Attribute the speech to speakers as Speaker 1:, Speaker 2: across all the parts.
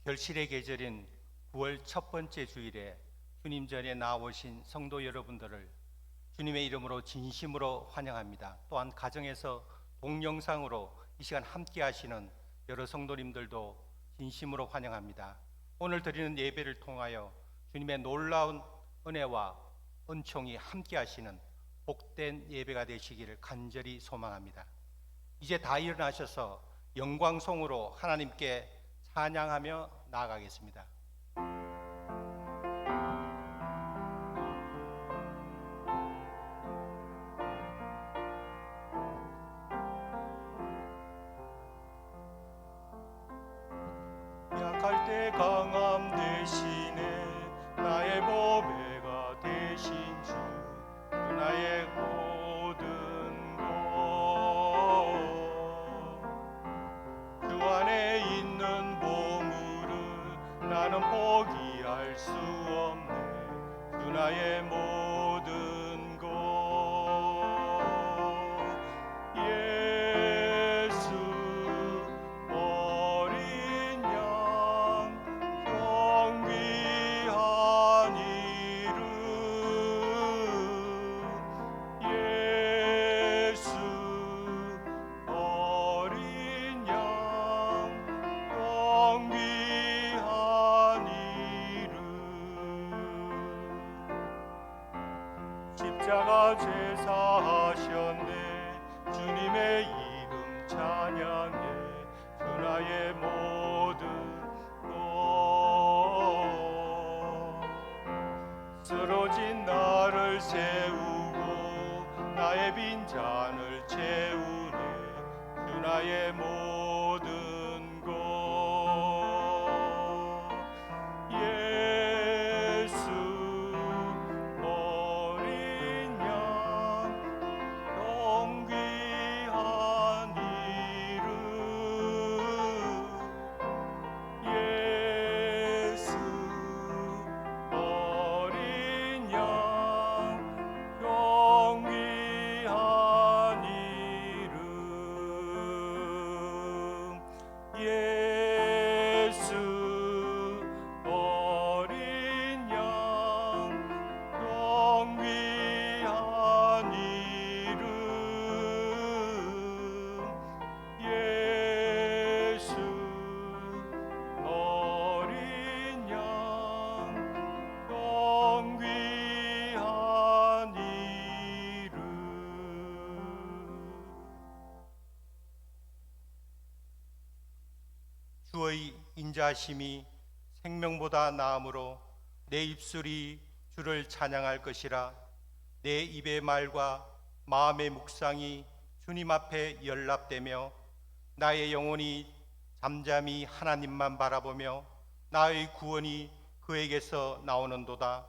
Speaker 1: 결실의 계절인 9월 첫 번째 주일에 주님 전에 나오신 성도 여러분들을 주님의 이름으로 진심으로 환영합니다. 또한 가정에서 동영상으로 이 시간 함께 하시는 여러 성도님들도 진심으로 환영합니다. 오늘 드리는 예배를 통하여 주님의 놀라운 은혜와 은총이 함께 하시는 복된 예배가 되시기를 간절히 소망합니다. 이제 다 일어나셔서 영광송으로 하나님께 찬양하며 나아가겠습니다.
Speaker 2: 약할 때 강함 대신에 나의 보배가 되신 주, 나의 모든 것, 주 안에 있는 보물을 나는 포기할 수 없네. 주 나의 모든 것, 예수 어린 양 경비한 이름, 예수 어린 양 경비한 이름, 십자가 제사하셨네. 주님의 이름 찬양해. 주 나의 모든 것, 쓰러진 나를 세우고 나의 빈잔을 채우네. 주 나의 모든 것, 예수 어린 양 경귀한 이름, 예수 어린 양 경귀한 이름, 예수 어린 양 경귀한 이름, 예수 어린 양 경귀한 이름.
Speaker 1: 주의 인자하심이 생명보다 나음으로 내 입술이 주를 찬양할 것이라. 내 입의 말과 마음의 묵상이 주님 앞에 연락되며 나의 영혼이 잠잠히 하나님만 바라보며 나의 구원이 그에게서 나오는도다.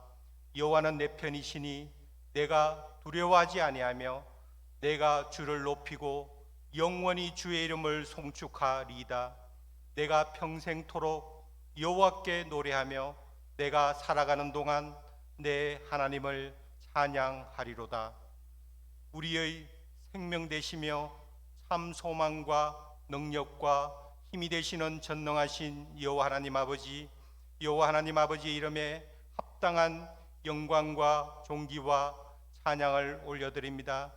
Speaker 1: 여호와는 내 편이시니 내가 두려워하지 아니하며 내가 주를 높이고 영원히 주의 이름을 송축하리이다. 내가 평생토록 여호와께 노래하며 내가 살아가는 동안 내 하나님을 찬양하리로다. 우리의 생명 되시며 참 소망과 능력과 힘이 되시는 전능하신 여호와 하나님 아버지, 여호와 하나님 아버지의 이름에 합당한 영광과 존귀와 찬양을 올려드립니다.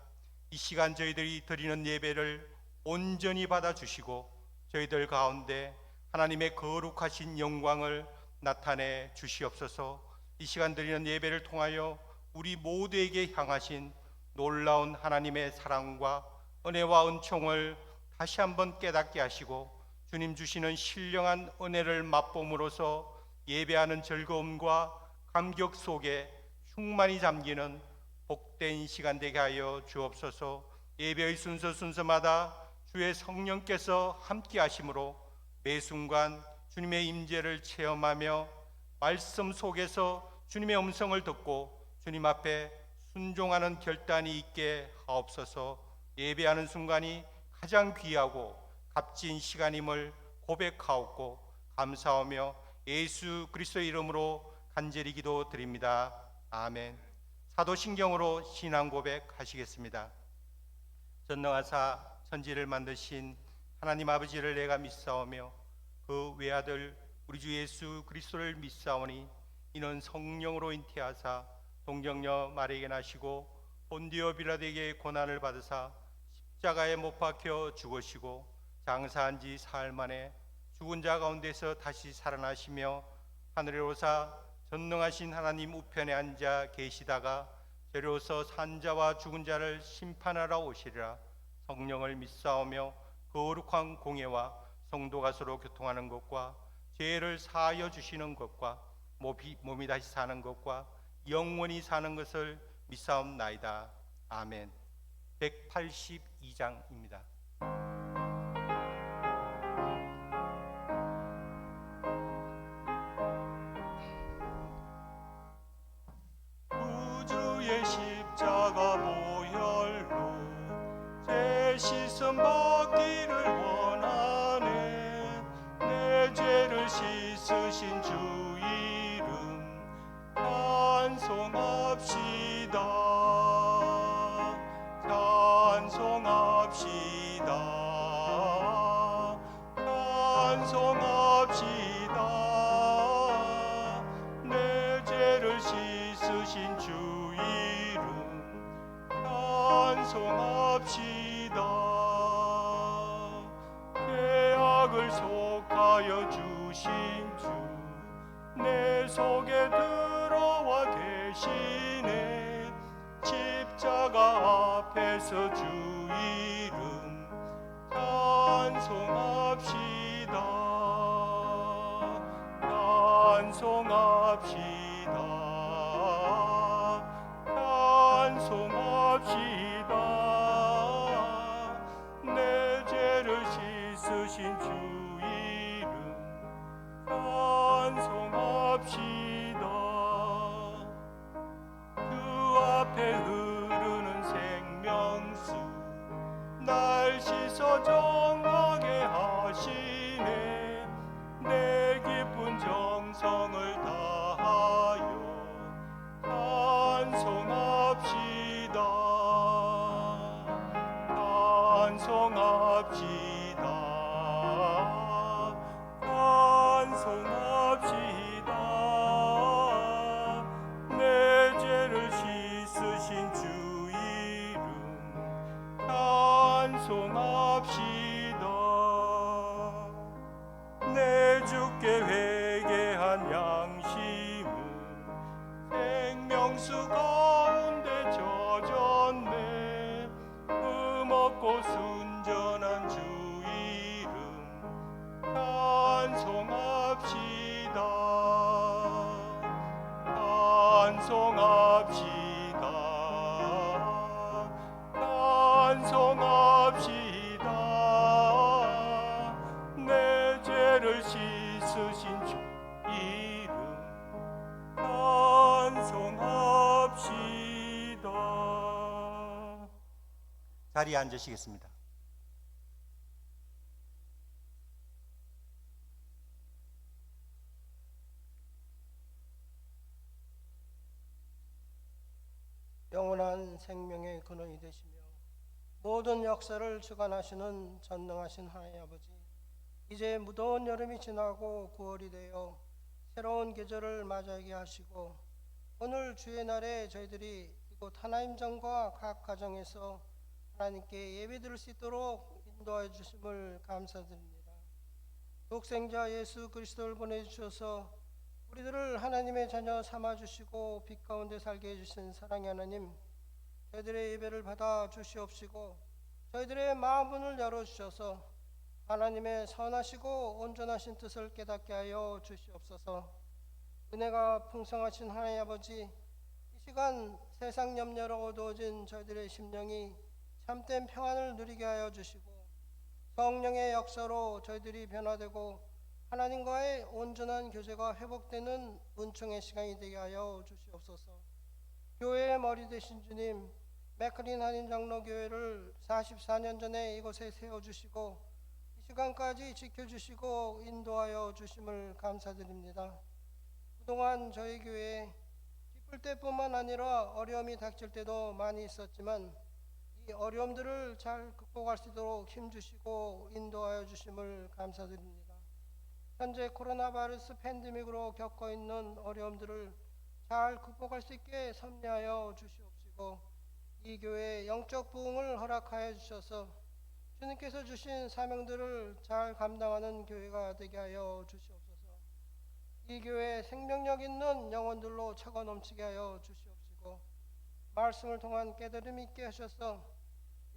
Speaker 1: 이 시간 저희들이 드리는 예배를 온전히 받아주시고 저희들 가운데 하나님의 거룩하신 영광을 나타내 주시옵소서. 이 시간 드리는 예배를 통하여 우리 모두에게 향하신 놀라운 하나님의 사랑과 은혜와 은총을 다시 한번 깨닫게 하시고 주님 주시는 신령한 은혜를 맛봄으로써 예배하는 즐거움과 감격 속에 충만히 잠기는 복된 시간 되게 하여 주옵소서. 예배의 순서마다 주의 성령께서 함께 하심으로 매 순간 주님의 임재를 체험하며 말씀 속에서 주님의 음성을 듣고 주님 앞에 순종하는 결단이 있게 하옵소서. 예배하는 순간이 가장 귀하고 값진 시간임을 고백하옵고 감사하며 예수 그리스도의 이름으로 간절히 기도드립니다. 아멘. 사도신경으로 신앙 고백하시겠습니다. 전능하사 천지를 만드신 하나님 아버지를 내가 믿사오며 그 외아들 우리 주 예수 그리스도를 믿사오니 이는 성령으로 잉태하사 동정녀 마리아에게 나시고 본디오 빌라도에게 고난을 받으사 십자가에 못 박혀 죽으시고 장사한 지 사흘 만에 죽은 자 가운데서 다시 살아나시며 하늘에 오사 전능하신 하나님 우편에 앉아 계시다가 저리로서 산자와 죽은 자를 심판하러 오시리라. 성령을 믿사오며 거룩한 공예와 성도가 서로 교통하는 것과 죄를 사하여 주시는 것과 몸이 다시 사는 것과 영원히 사는 것을 믿사옵나이다. 아멘. 182장입니다.
Speaker 2: 구주의 십자가 보혈로 제 시선 받기를 원하네. 내 죄를 씻으신 주 이름 찬송합시다. 찬송합시다. 찬송합시다. 내 죄를 씻으신 주 이름 찬송합시다. 죄악을 속하여 주신 주 내 속에 들어와 계시네. 십자가 앞에서 주 이름 찬송합시다. 찬송합시다. 찬송합시다. 내 죄를 씻으신 주 이름 찬송합시다. 그 앞에 흐르는 생명수 날 씻어 정하게 하시네. 내 깊은 정성을 다하여 찬송합시다. 찬송합시다. 찬송합시다. 내 죄를 씻으신 주 이름 찬송합시다. 내 주께 회개한 양심은 생명수 가운데 젖었네. 흠없고 순전한 주 이름 찬송합시다. 찬송합시다. 찬송합시다. 내 죄를 씻으신 주 이름 찬송합시다.
Speaker 1: 자리에 앉으시겠습니다.
Speaker 3: 영원한 생명의 근원이 되시며 모든 역사를 주관하시는 전능하신 하나님 아버지, 이제 무더운 여름이 지나고 9월이 되어 새로운 계절을 맞이하게 하시고 오늘 주의 날에 저희들이 이곳 하나님전과 각 가정에서 하나님께 예배드릴 수 있도록 인도하여 주심을 감사드립니다. 독생자 예수 그리스도를 보내주셔서 우리들을 하나님의 자녀 삼아주시고 빛 가운데 살게 해주신 사랑의 하나님, 저희들의 예배를 받아 주시옵시고 저희들의 마음문을 열어주셔서 하나님의 선하시고 온전하신 뜻을 깨닫게 하여 주시옵소서. 은혜가 풍성하신 하나님 아버지, 이 시간 세상 염려로 어두워진 저희들의 심령이 참된 평안을 누리게 하여 주시고 성령의 역사로 저희들이 변화되고 하나님과의 온전한 교제가 회복되는 은총의 시간이 되게 하여 주시옵소서. 교회의 머리 되신 주님, 맥클린 한인 장로교회를 44년 전에 이곳에 세워주시고 이 시간까지 지켜주시고 인도하여 주심을 감사드립니다. 그동안 저희 교회에 기쁠 때뿐만 아니라 어려움이 닥칠 때도 많이 있었지만 이 어려움들을 잘 극복할 수 있도록 힘주시고 인도하여 주심을 감사드립니다. 현재 코로나 바이러스 팬데믹으로 겪고 있는 어려움들을 잘 극복할 수 있게 섭리하여 주시옵시고 이 교회의 영적 부흥을 허락하여 주셔서 주님께서 주신 사명들을 잘 감당하는 교회가 되게 하여 주시옵소서. 이 교회에 생명력 있는 영혼들로 차고 넘치게 하여 주시옵시고 말씀을 통한 깨달음 있게 하셔서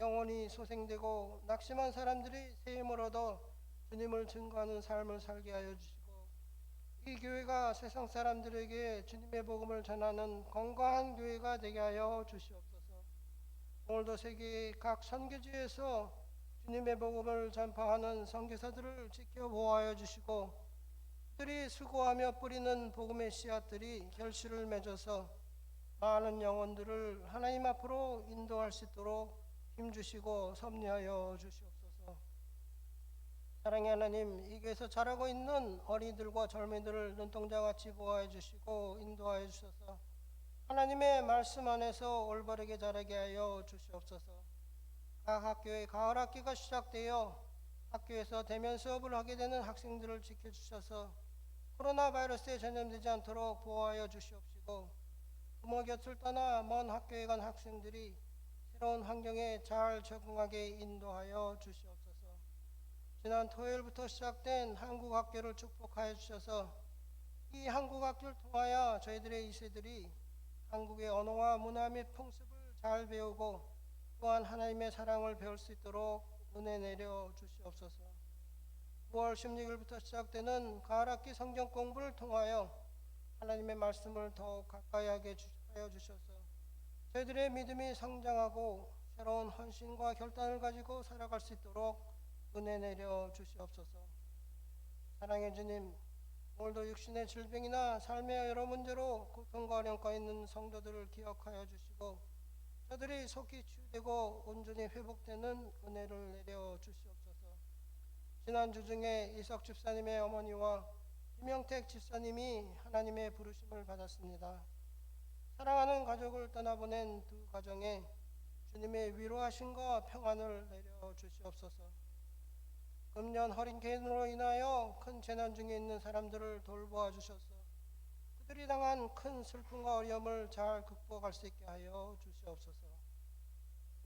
Speaker 3: 영혼이 소생되고 낙심한 사람들이 새 힘을 얻어 주님을 증거하는 삶을 살게 하여 주시고 이 교회가 세상 사람들에게 주님의 복음을 전하는 건강한 교회가 되게 하여 주시옵소서. 오늘도 세계 각 선교지에서 주님의 복음을 전파하는 선교사들을 지켜보아여 주시고 그들이 수고하며 뿌리는 복음의 씨앗들이 결실을 맺어서 많은 영혼들을 하나님 앞으로 인도할 수 있도록 힘주시고 섭리하여 주시옵소서. 사랑의 하나님, 이 교회에서 자라고 있는 어린이들과 젊은이들을 눈동자같이 보호해 주시고 인도하여 주셔서 하나님의 말씀 안에서 올바르게 자라게 하여 주시옵소서. 각 학교의 가을 학기가 시작되어 학교에서 대면 수업을 하게 되는 학생들을 지켜주셔서 코로나 바이러스에 전염되지 않도록 보호하여 주시옵시고 부모 곁을 떠나 먼 학교에 간 학생들이 새로운 환경에 잘 적응하게 인도하여 주시옵소서. 지난 토요일부터 시작된 한국 학교를 축복하여 주셔서 이 한국 학교를 통하여 저희들의 2세들이 한국의 언어와 문화 및 풍습을 잘 배우고 또한 하나님의 사랑을 배울 수 있도록 은혜 내려 주시옵소서. 9월 16일부터 시작되는 가을학기 성경 공부를 통하여 하나님의 말씀을 더욱 가까이 하게 하여 주셔서 저희들의 믿음이 성장하고 새로운 헌신과 결단을 가지고 살아갈 수 있도록 은혜 내려 주시옵소서. 사랑의 주님, 오늘도 육신의 질병이나 삶의 여러 문제로 고통과 어려움과 있는 성도들을 기억하여 주시고 저들이 속히 치유되고 온전히 회복되는 은혜를 내려 주시옵소서. 지난주 중에 이석 집사님의 어머니와 김영택 집사님이 하나님의 부르심을 받았습니다. 사랑하는 가족을 떠나보낸 두 가정에 주님의 위로하심과 평안을 내려 주시옵소서. 금년 허리케인으로 인하여 큰 재난 중에 있는 사람들을 돌보아 주셔서 그들이 당한 큰 슬픔과 어려움을 잘 극복할 수 있게 하여 주시옵소서.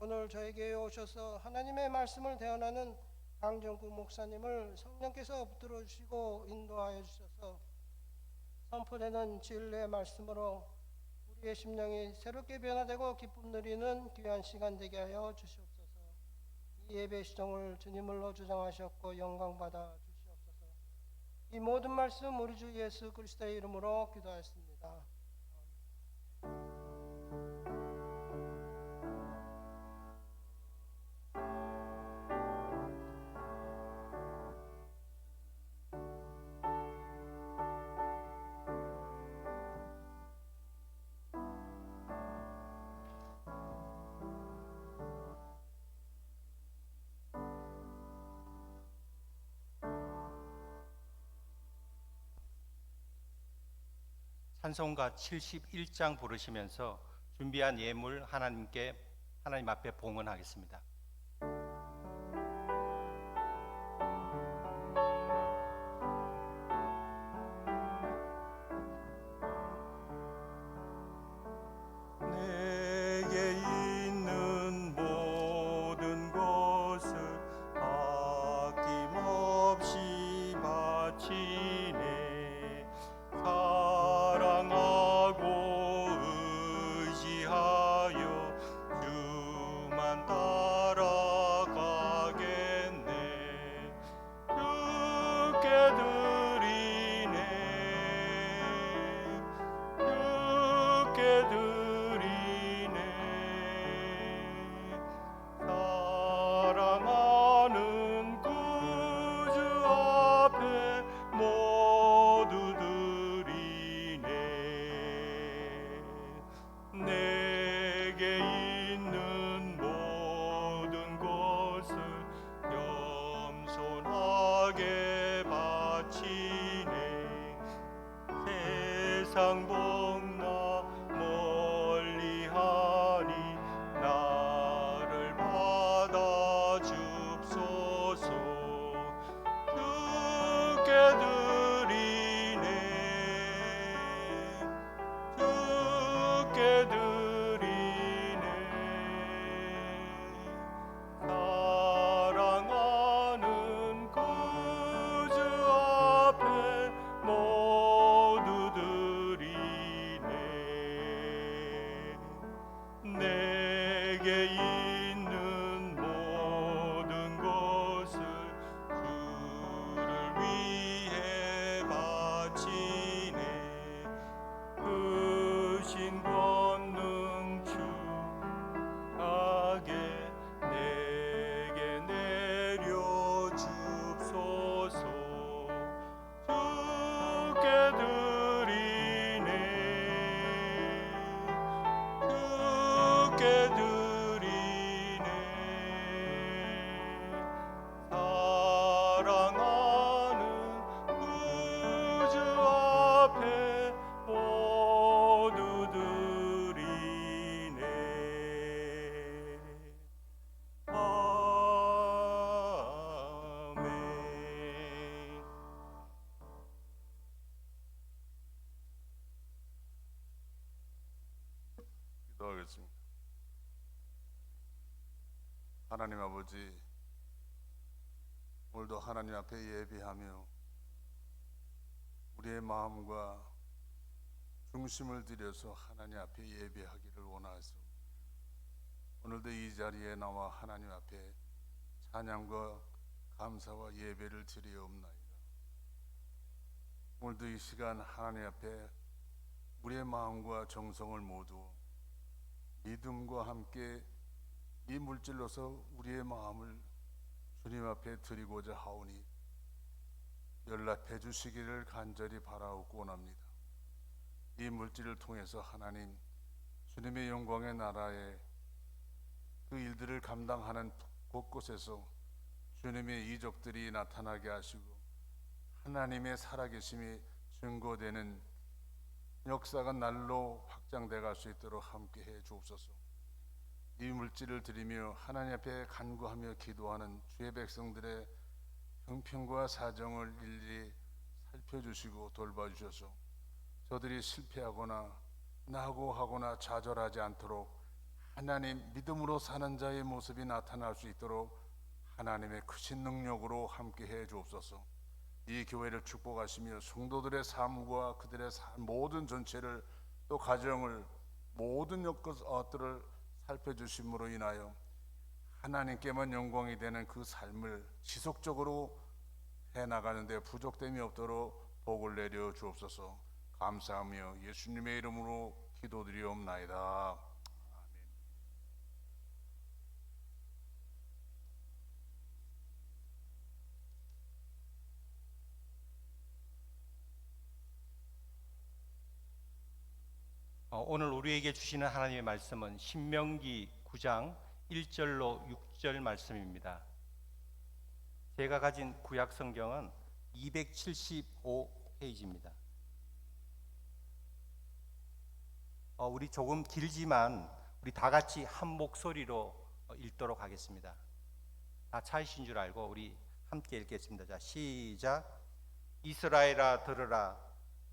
Speaker 3: 오늘 저에게 오셔서 하나님의 말씀을 대언하는 강정구 목사님을 성령께서 붙들어 주시고 인도하여 주셔서 선포되는 진리의 말씀으로 우리의 심령이 새롭게 변화되고 기쁨 누리는 귀한 시간 되게 하여 주시옵소서. 이 예배 시정을 주님을로 주장하셨고 영광받아 주시옵소서. 이 모든 말씀 우리 주 예수 그리스도의 이름으로 기도하였습니다.
Speaker 1: 찬송가 71장 부르시면서 준비한 예물 하나님 앞에 봉헌하겠습니다.
Speaker 2: 내게 있는 상복나 멀리하니 나를 받아 줍소서. 주께 드리네 주께 드리네 사랑하는 그 주 앞에 모두 드리네. 내게 있는 모든 것을 주를 위해 바치네. 크신 권능 주하게 내게 내려 줍소서. 주께 드리네 주께 드리네 사랑하는 구주 앞에 모두 드리네. 아멘.
Speaker 4: 기도하겠습니다. 하나님 아버지, 오늘도 하나님 앞에 예배하며 우리의 마음과 중심을 들여서 하나님 앞에 예배하기를 원하소. 오늘도 이 자리에 나와 하나님 앞에 찬양과 감사와 예배를 드리옵나이다. 오늘도 이 시간 하나님 앞에 우리의 마음과 정성을 모두 믿음과 함께 이 물질로서 우리의 마음을 주님 앞에 드리고자 하오니 연락해 주시기를 간절히 바라옵고 원합니다. 이 물질을 통해서 하나님 주님의 영광의 나라에 그 일들을 감당하는 곳곳에서 주님의 이적들이 나타나게 하시고 하나님의 살아계심이 증거되는 역사가 날로 확장돼 갈 수 있도록 함께해 주옵소서. 이 물질을 드리며 하나님 앞에 간구하며 기도하는 주의 백성들의 형편과 사정을 일일이 살펴주시고 돌봐주셔서 저들이 실패하거나 낙오하거나 좌절하지 않도록 하나님 믿음으로 사는 자의 모습이 나타날 수 있도록 하나님의 크신 능력으로 함께해 주옵소서. 이 교회를 축복하시며 성도들의 삶과 그들의 모든 전체를 또 가정을 모든 것들을 살펴주심으로 인하여 하나님께만 영광이 되는 그 삶을 지속적으로 해나가는 데 부족됨이 없도록 복을 내려 주옵소서. 감사하며 예수님의 이름으로 기도드리옵나이다. 아멘.
Speaker 1: 오늘 우리에게 주시는 하나님의 말씀은 신명기 9장 1절로 6절 말씀입니다. 제가 가진 구약 성경은 275페이지입니다. 우리 조금 길지만 우리 다 같이 한 목소리로 읽도록 하겠습니다. 다 차이신 줄 알고 우리 함께 읽겠습니다. 자, 시작. 이스라엘아 들으라.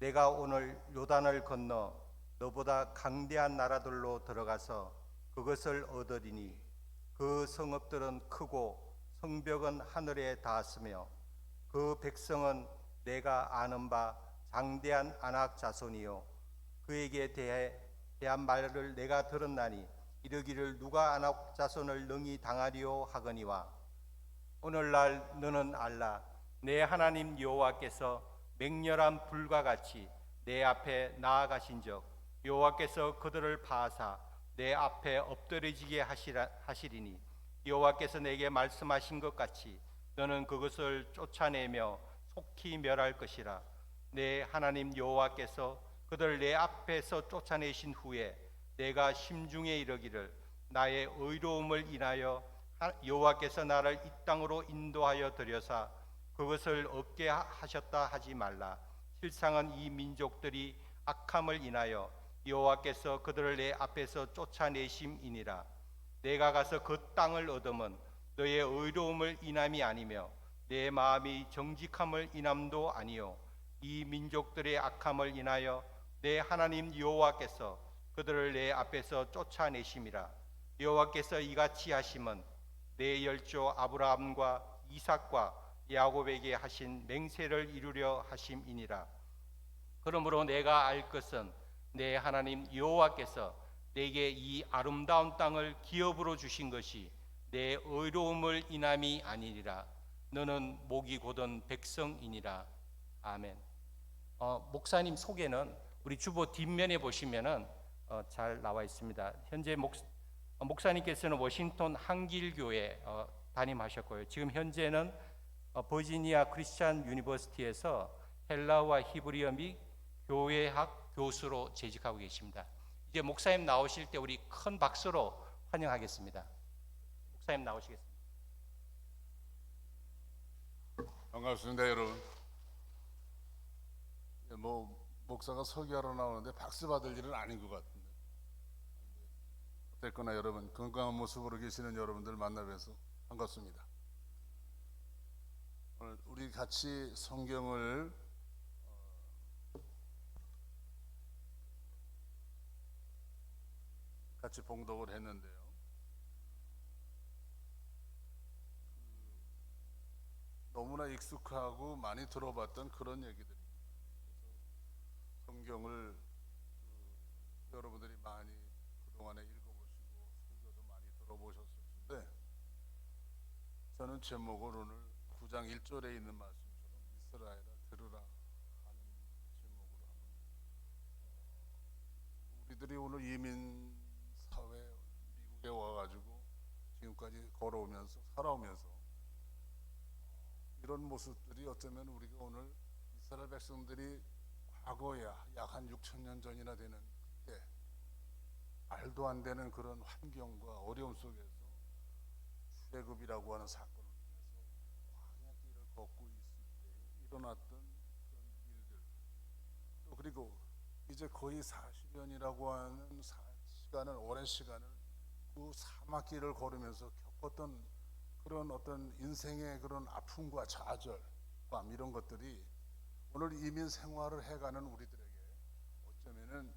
Speaker 1: 내가 오늘 요단을 건너 너보다 강대한 나라들로 들어가서 그것을 얻으리니 그 성읍들은 크고 성벽은 하늘에 닿았으며 그 백성은 내가 아는 바 장대한 아낙 자손이요 그에게 대한 말을 내가 들었나니 이르기를 누가 아낙 자손을 능히 당하리요 하거니와 오늘날 너는 알라 내 하나님 여호와께서 맹렬한 불과 같이 내 앞에 나아가신즉 여호와께서 그들을 파하사 내 앞에 엎드러지게 하시리니 여호와께서 내게 말씀하신 것 같이 너는 그것을 쫓아내며 속히 멸할 것이라. 내 하나님 여호와께서 그들 내 앞에서 쫓아내신 후에 내가 심중에 이르기를 나의 의로움을 인하여 여호와께서 나를 이 땅으로 인도하여 들여사 그것을 얻게 하셨다 하지 말라. 실상은 이 민족들이 악함을 인하여 여호와께서 그들을 내 앞에서 쫓아내심이니라. 내가 가서 그 땅을 얻으면 너의 의로움을 인함이 아니며 내 마음이 정직함을 인함도 아니요 이 민족들의 악함을 인하여 내 하나님 여호와께서 그들을 내 앞에서 쫓아내심이라. 여호와께서 이같이 하심은 내 열조 아브라함과 이삭과 야곱에게 하신 맹세를 이루려 하심이니라. 그러므로 내가 알 것은 내 하나님 여호와께서 내게 이 아름다운 땅을 기업으로 주신 것이 내 의로움을 인함이 아니니라. 너는 목이 곧은 백성이니라. 아멘. 목사님 소개는 우리 주보 뒷면에 보시면은 잘 나와 있습니다. 현재 목사님께서는 워싱턴 한길교회 담임하셨고요. 지금 현재는 버지니아 크리스찬 유니버시티에서 헬라어와 히브리어 및 교회학 교수로 재직하고 계십니다. 이제 목사님 나오실 때 우리 큰 박수로 환영하겠습니다. 목사님 나오시겠습니다.
Speaker 4: 반갑습니다, 여러분. 목사가 설교하러 나오는데 박수 받을 일은 아닌 것 같은데, 어쨌거나 여러분 건강한 모습으로 계시는 여러분들 만나 뵈서 반갑습니다. 오늘 우리 같이 성경을 같이 봉독을 했는데요. 너무나 익숙하고 많이 들어봤던 그런 얘기들입니다. 그래서 성경을 여러분들이 많이 그동안에 읽어보시고 설교도 많이 들어보셨을 텐데, 저는 제목을 오늘 9장 1절에 있는 말씀처럼 이스라엘아 들으라 하는 제목으로 한번, 우리들이 오늘 이민 사회 미국에 와가지고 지금까지 걸어오면서 살아오면서 이런 모습들이 어쩌면 우리가 오늘 이스라엘 백성들이 과거에 약 한 6,000년 전이나 되는 그때 말도 안 되는 그런 환경과 어려움 속에서 출애굽이라고 하는 사건을 통해서 광야길을 걷고 있을 때 일어났던 그런 일들, 또 그리고 이제 거의 40년이라고 하는 시간을, 오랜 시간을 그 사막길을 걸으면서 겪었던 그런 어떤 인생의 그런 아픔과 좌절감, 이런 것들이 오늘 이민 생활을 해가는 우리들에게 어쩌면은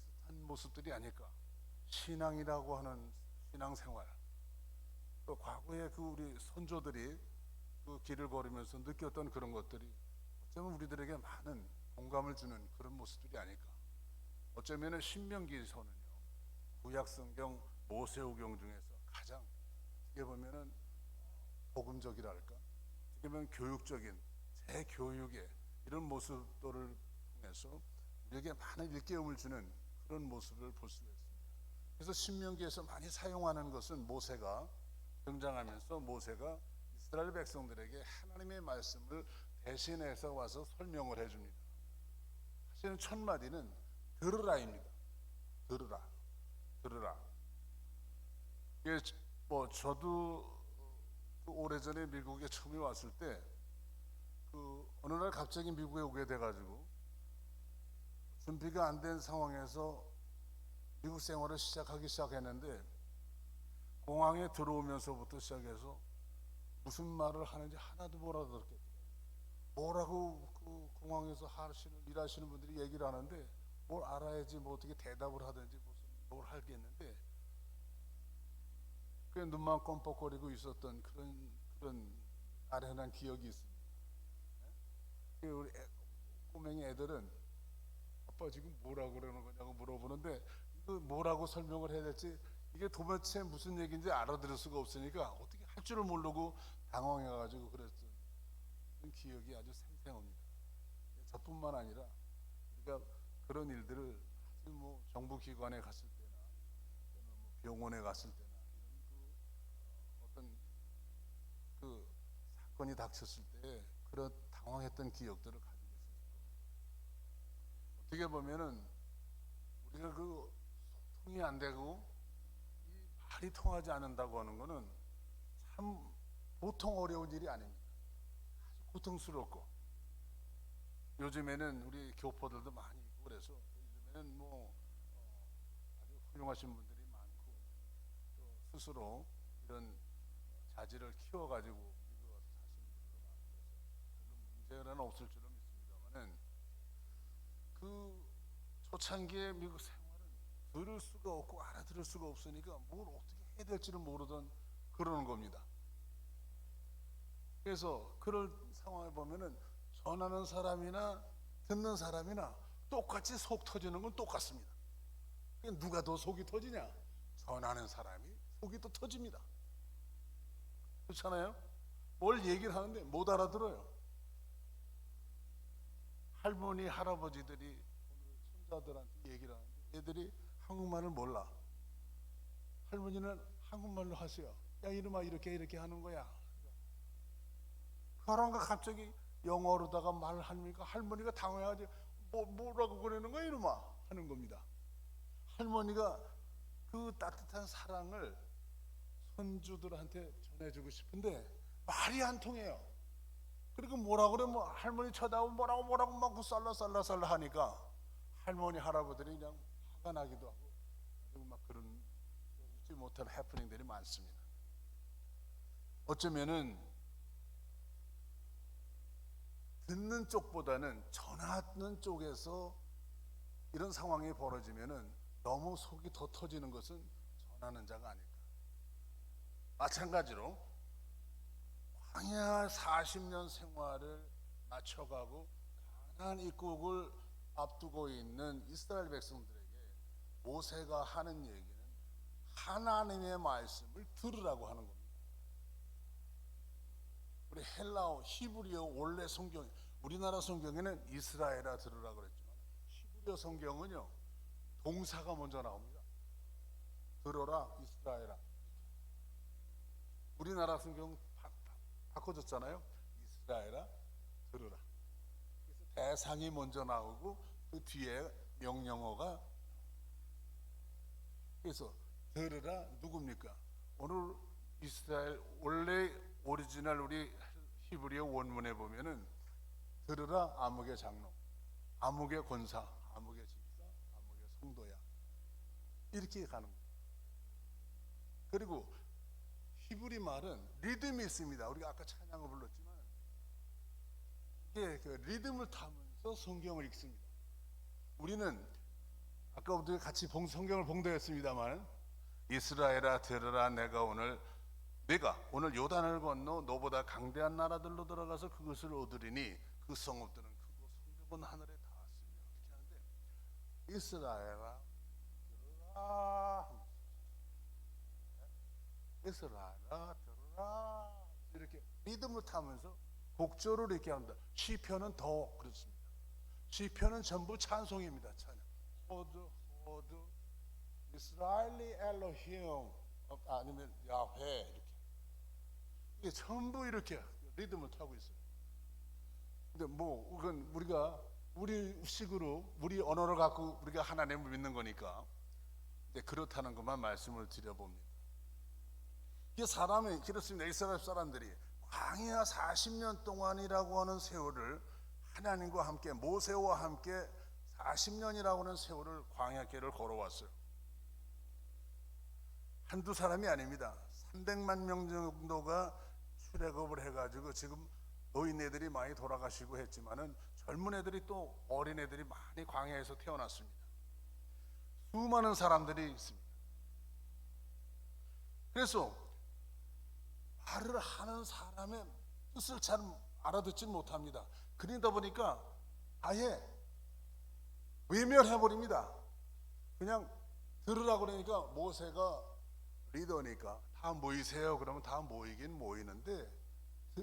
Speaker 4: 비슷한 모습들이 아닐까. 신앙이라고 하는 신앙생활, 또 과거에 그 우리 선조들이 그 길을 걸으면서 느꼈던 그런 것들이 어쩌면 우리들에게 많은 공감을 주는 그런 모습들이 아닐까. 어쩌면은 신명기서는요, 구약성경 모세오경 중에서 가장 어떻게 보면은 복음적이랄까, 어떻게 보면 교육적인 재교육의 이런 모습들을 통해서 우리에게 많은 일깨움을 주는 그런 모습을 볼 수가 있습니다. 그래서 신명기에서 많이 사용하는 것은 모세가 등장하면서 모세가 이스라엘 백성들에게 하나님의 말씀을 대신해서 와서 설명을 해줍니다. 사실은 첫 마디는 들으라입니다. 들으라, 들으라. 이게 저도 오래전에 미국에 처음에 왔을 때 어느 날 갑자기 미국에 오게 돼가지고 준비가 안 된 상황에서 미국 생활을 시작했는데, 공항에 들어오면서부터 시작해서 무슨 말을 하는지 하나도 못 알아듣겠더라고요. 뭐라고 그 공항에서 일하시는 분들이 얘기를 하는데 뭘 알아야지 뭐 어떻게 대답을 하든지 무슨 뭘 하겠는데, 그 눈만 껌뻑거리고 있었던 그런 아련한 기억이 있습니다. 우리 꼬맹이 애들은 아빠 지금 뭐라고 그러는 거냐고 물어보는데, 이거 뭐라고 설명을 해야 될지, 이게 도대체 무슨 얘기인지 알아들을 수가 없으니까 어떻게 할 줄을 모르고 당황해가지고 그랬던 기억이 아주 생생합니다. 저뿐만 아니라 우리가 그런 일들을 아주 정부기관에 갔을 때나 또는 병원에 갔을 때나 이런 어떤 그 사건이 닥쳤을 때 그런 당황했던 기억들을 가지고 있었을 겁니다. 어떻게 보면은 우리가 그 소통이 안 되고 이 말이 통하지 않는다고 하는 거는 참 보통 어려운 일이 아닙니다. 아주 고통스럽고, 요즘에는 우리 교포들도 많이 있고 그래서 요즘에는 뭐 아주 훌륭하신 분들이 많고 또 스스로 이런 자질을 키워가지고 미국에 와서 사시는 분들도 많고 그래서 별로 문제는 없을 줄은 믿습니다만은 그 초창기의 미국 생활은 들을 수가 없고 알아들을 수가 없으니까 뭘 어떻게 해야 될지를 모르던 그러는 겁니다. 그래서 그럴 상황에 보면은 전하는 사람이나 듣는 사람이나 똑같이 속 터지는 건 똑같습니다. 누가 더 속이 터지냐? 전하는 사람이 속이 더 터집니다. 그렇잖아요? 뭘 얘기를 하는데 못 알아들어요. 할머니, 할아버지들이 손자들한테 얘기를 하는데 애들이 한국말을 몰라. 할머니는 한국말로 하세요. 야 이놈아 이렇게 하는 거야. 그런가 갑자기 영어로다가 말을 하니까 할머니가 당황해가지고 뭐라고 그러는 거야 이놈아 하는 겁니다. 할머니가 그 따뜻한 사랑을 손주들한테 전해주고 싶은데 말이 안 통해요. 그리고 뭐라 그래 뭐 할머니 쳐다보고 뭐라고 막 쌀라 하니까 할머니 할아버지들이 그냥 화가 나기도 하고 막 그런 웃지 못할 해프닝들이 많습니다. 어쩌면은 듣는 쪽보다는 전하는 쪽에서 이런 상황이 벌어지면은 너무 속이 더 터지는 것은 전하는 자가 아닐까. 마찬가지로 광야 40년 생활을 마쳐가고 가나안 입국을 앞두고 있는 이스라엘 백성들에게 모세가 하는 얘기는 하나님의 말씀을 들으라고 하는 겁니다. 우리 헬라어 히브리어 원래 성경, 우리나라 성경에는 이스라엘아 들으라고 그랬지만 히브리어 성경은요 동사가 먼저 나옵니다. 들어라 이스라엘아. 우리나라 성경 바꿔줬잖아요. 이스라엘아 들으라. 그래서 대상이 먼저 나오고 그 뒤에 명령어가. 그래서 들으라 누굽니까? 오늘 이스라엘 원래 오리지널 우리 히브리어 원문에 보면은 들으라 아무개 장로, 아무개 권사, 아무개 집사, 아무개 성도야 이렇게 가는 거예요. 그리고 히브리 말은 리듬이 있습니다. 우리가 아까 찬양을 불렀지만 이게 그 리듬을 타면서 성경을 읽습니다. 우리는 아까 우리 같이 성경을 봉독했습니다만 이스라엘아 들으라 내가 오늘 요단을 건너 너보다 강대한 나라들로 들어가서 그것을 얻으리니 그 성읍들은 크고 성벽은 하늘에 닿았으며 이렇게 하는데 이스라엘아 들으라 이스라엘아 들으라 이렇게 리듬을 타면서 곡조를 이렇게 합니다. 시편은 더 그렇습니다. 시편은 전부 찬송입니다. 찬양. 호드 이스라엘리 엘로힘 아니면 야훼 이렇게 이게 전부 이렇게 리듬을 타고 있어요. 근데 뭐 그건 우리가 우리 식으로 우리 언어를 갖고 우리가 하나님을 믿는 거니까 이제 그렇다는 것만 말씀을 드려봅니다. 이게 사람이 그렇습니다. 이스라엘 사람들이 광야 40년 동안이라고 하는 세월을 하나님과 함께 모세와 함께 40년이라고 하는 세월을 광야길을 걸어왔어요. 한두 사람이 아닙니다. 300만 명 정도가 출애굽을 해가지고 지금 노인네들이 많이 돌아가시고 했지만은 젊은 애들이 또 어린 애들이 많이 광야에서 태어났습니다. 수많은 사람들이 있습니다. 그래서 말을 하는 사람의 뜻을 잘 알아듣지 못합니다. 그러다 보니까 아예 외면해버립니다. 그냥 들으라고 그러니까 모세가 리더니까 다 모이세요. 그러면 다 모이긴 모이는데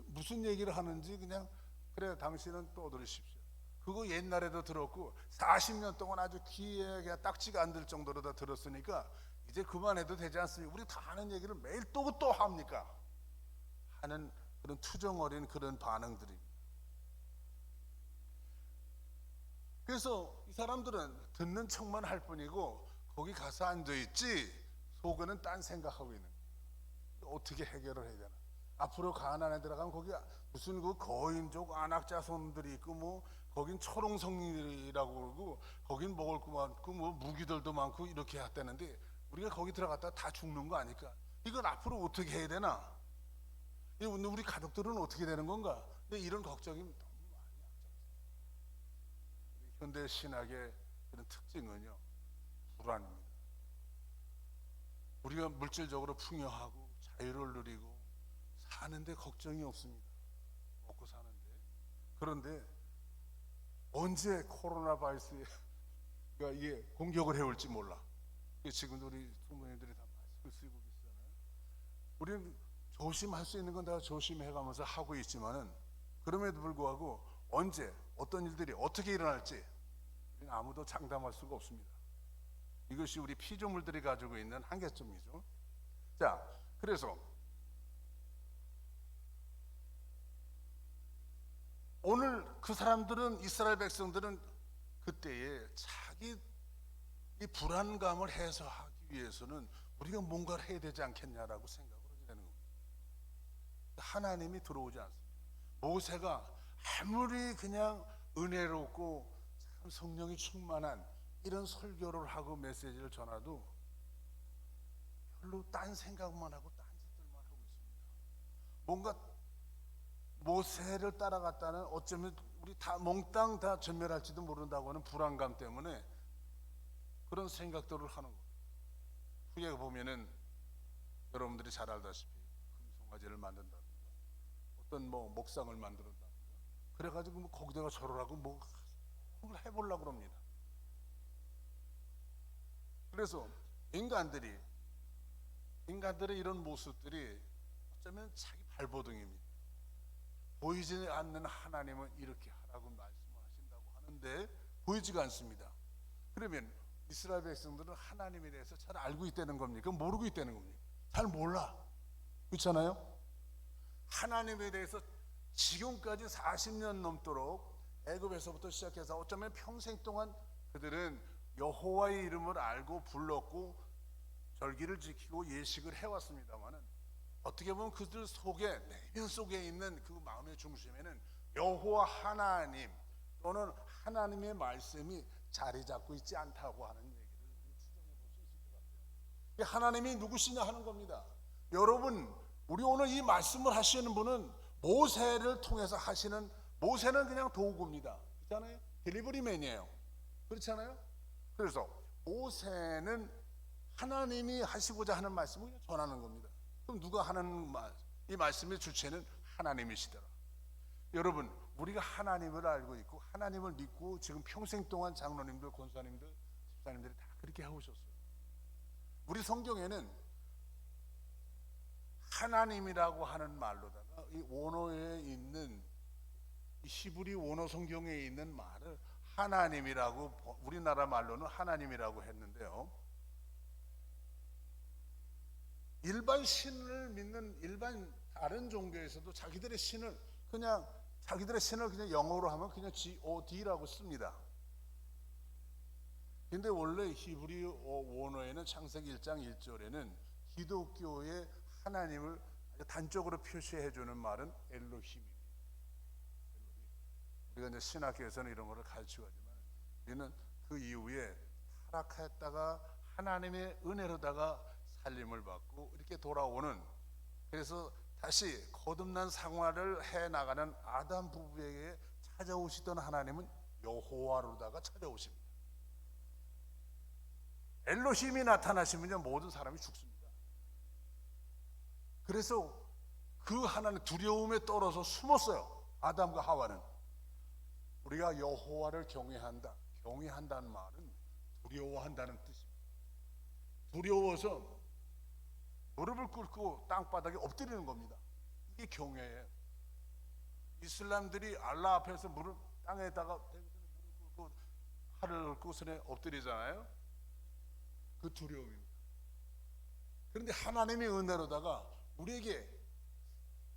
Speaker 4: 무슨 얘기를 하는지 그냥 그래 당신은 또 들으십시오. 그거 옛날에도 들었고 40년 동안 아주 귀에 딱지가 안 들 정도로 다 들었으니까 이제 그만해도 되지 않습니까? 우리 다 하는 얘기를 매일 또 합니까? 하는 그런 투정 어린 그런 반응들입니다. 그래서 이 사람들은 듣는 척만 할 뿐이고 거기 가서 앉아있지 속에는 딴 생각하고 있는 거예요. 어떻게 해결을 해야 되나? 앞으로 가나안에 들어가면 거기 무슨 그 거인족 안악자손들이 있고 뭐 거긴 초롱성이라고 그러고 거긴 먹을 거 많고 뭐 무기들도 많고 이렇게 했다는데 우리가 거기 들어갔다 다 죽는 거 아닐까? 이건 앞으로 어떻게 해야 되나? 우리 가족들은 어떻게 되는 건가? 근데 이런 걱정이 너무 많이 앞장서. 현대 신학의 그런 특징은요, 불안입니다. 우리가 물질적으로 풍요하고 자유를 누리고 사는데 걱정이 없습니다. 먹고 사는데. 그런데 언제 코로나 바이러스가 이게 공격을 해올지 몰라. 지금도 우리 부모님들이 다 마스크 쓰고 계시잖아요. 우리는 조심할 수 있는 건 다 조심해가면서 하고 있지만은 그럼에도 불구하고 언제 어떤 일들이 어떻게 일어날지 우리는 아무도 장담할 수가 없습니다. 이것이 우리 피조물들이 가지고 있는 한계점이죠. 자, 그래서 오늘 그 사람들은 이스라엘 백성들은 그때에 자기 이 불안감을 해소하기 위해서는 우리가 뭔가를 해야 되지 않겠냐라고 생각을 하게 되는 겁니다. 하나님이 들어오지 않습니다. 모세가 아무리 그냥 은혜롭고 참 성령이 충만한 이런 설교를 하고 메시지를 전해도 별로 딴 생각만 하고 딴 짓들만 하고 있습니다. 뭔가 모세를 따라갔다는 어쩌면 우리 다 몽땅 다 전멸할지도 모른다고 하는 불안감 때문에 그런 생각들을 하는 거예요. 후에 보면은 여러분들이 잘 알다시피 금송아지를 만든다든가 어떤 뭐 목상을 만들었다든가 그래가지고 뭐 거기다가 절을 하고 뭐 그걸 해보려고 합니다. 그래서 인간들의 이런 모습들이 어쩌면 자기 발버둥입니다. 보이지 않는 하나님은 이렇게 하라고 말씀하신다고 하는데 보이지가 않습니다. 그러면 이스라엘 백성들은 하나님에 대해서 잘 알고 있다는 겁니까? 모르고 있다는 겁니까? 잘 몰라. 그렇잖아요? 하나님에 대해서 지금까지 40년 넘도록 애굽에서부터 시작해서 어쩌면 평생 동안 그들은 여호와의 이름을 알고 불렀고 절기를 지키고 예식을 해왔습니다만은 어떻게 보면 그들 속에 내면 속에 있는 그 마음의 중심에는 여호와 하나님 또는 하나님의 말씀이 자리 잡고 있지 않다고 하는 얘기를 추정해 볼 수 있을 것 같아요. 하나님이 누구시냐 하는 겁니다. 여러분, 우리 오늘 이 말씀을 하시는 분은 모세를 통해서 하시는, 모세는 그냥 도구입니다. 그렇잖아요? 딜리버리맨이에요. 그렇잖아요? 그래서 모세는 하나님이 하시고자 하는 말씀을 그냥 전하는 겁니다. 그럼 누가 하는 말? 이 말씀의 주체는 하나님이시더라. 여러분, 우리가 하나님을 알고 있고 하나님을 믿고 지금 평생 동안 장로님들, 권사님들, 집사님들이 다 그렇게 해오셨어요. 우리 성경에는 하나님이라고 하는 말로다가 이 원어에 있는 이 히브리 원어 성경에 있는 말을 하나님이라고, 우리나라 말로는 하나님이라고 했는데요. 일반 신을 믿는 일반 다른 종교에서도 자기들의 신을 그냥 영어로 하면 그냥 God라고 씁니다. 근데 원래 히브리 원어에는 창세기 1장 1절에는 기독교의 하나님을 단적으로 표시해 주는 말은 엘로힘입니다. 우리가 이제 신학교에서는 이런 거를 가르치지만 우리는 그 이후에 타락했다가 하나님의 은혜로다가 살림을 받고 이렇게 돌아오는, 그래서 다시 거듭난 생활을 해 나가는 아담 부부에게 찾아오시던 하나님은 여호와로다가 찾아오십니다. 엘로힘이 나타나시면 모든 사람이 죽습니다. 그래서 그 하나님 두려움에 떨어서 숨었어요. 아담과 하와는. 우리가 여호와를 경외한다. 경외한다는 말은 두려워한다는 뜻입니다. 두려워서 무릎을 꿇고 땅바닥에 엎드리는 겁니다. 이게 경외예요. 이슬람들이 알라 앞에서 무릎 땅에다가 무릎 꿇고 팔을 꿇고 손에 엎드리잖아요. 그 두려움입니다. 그런데 하나님의 은혜로다가 우리에게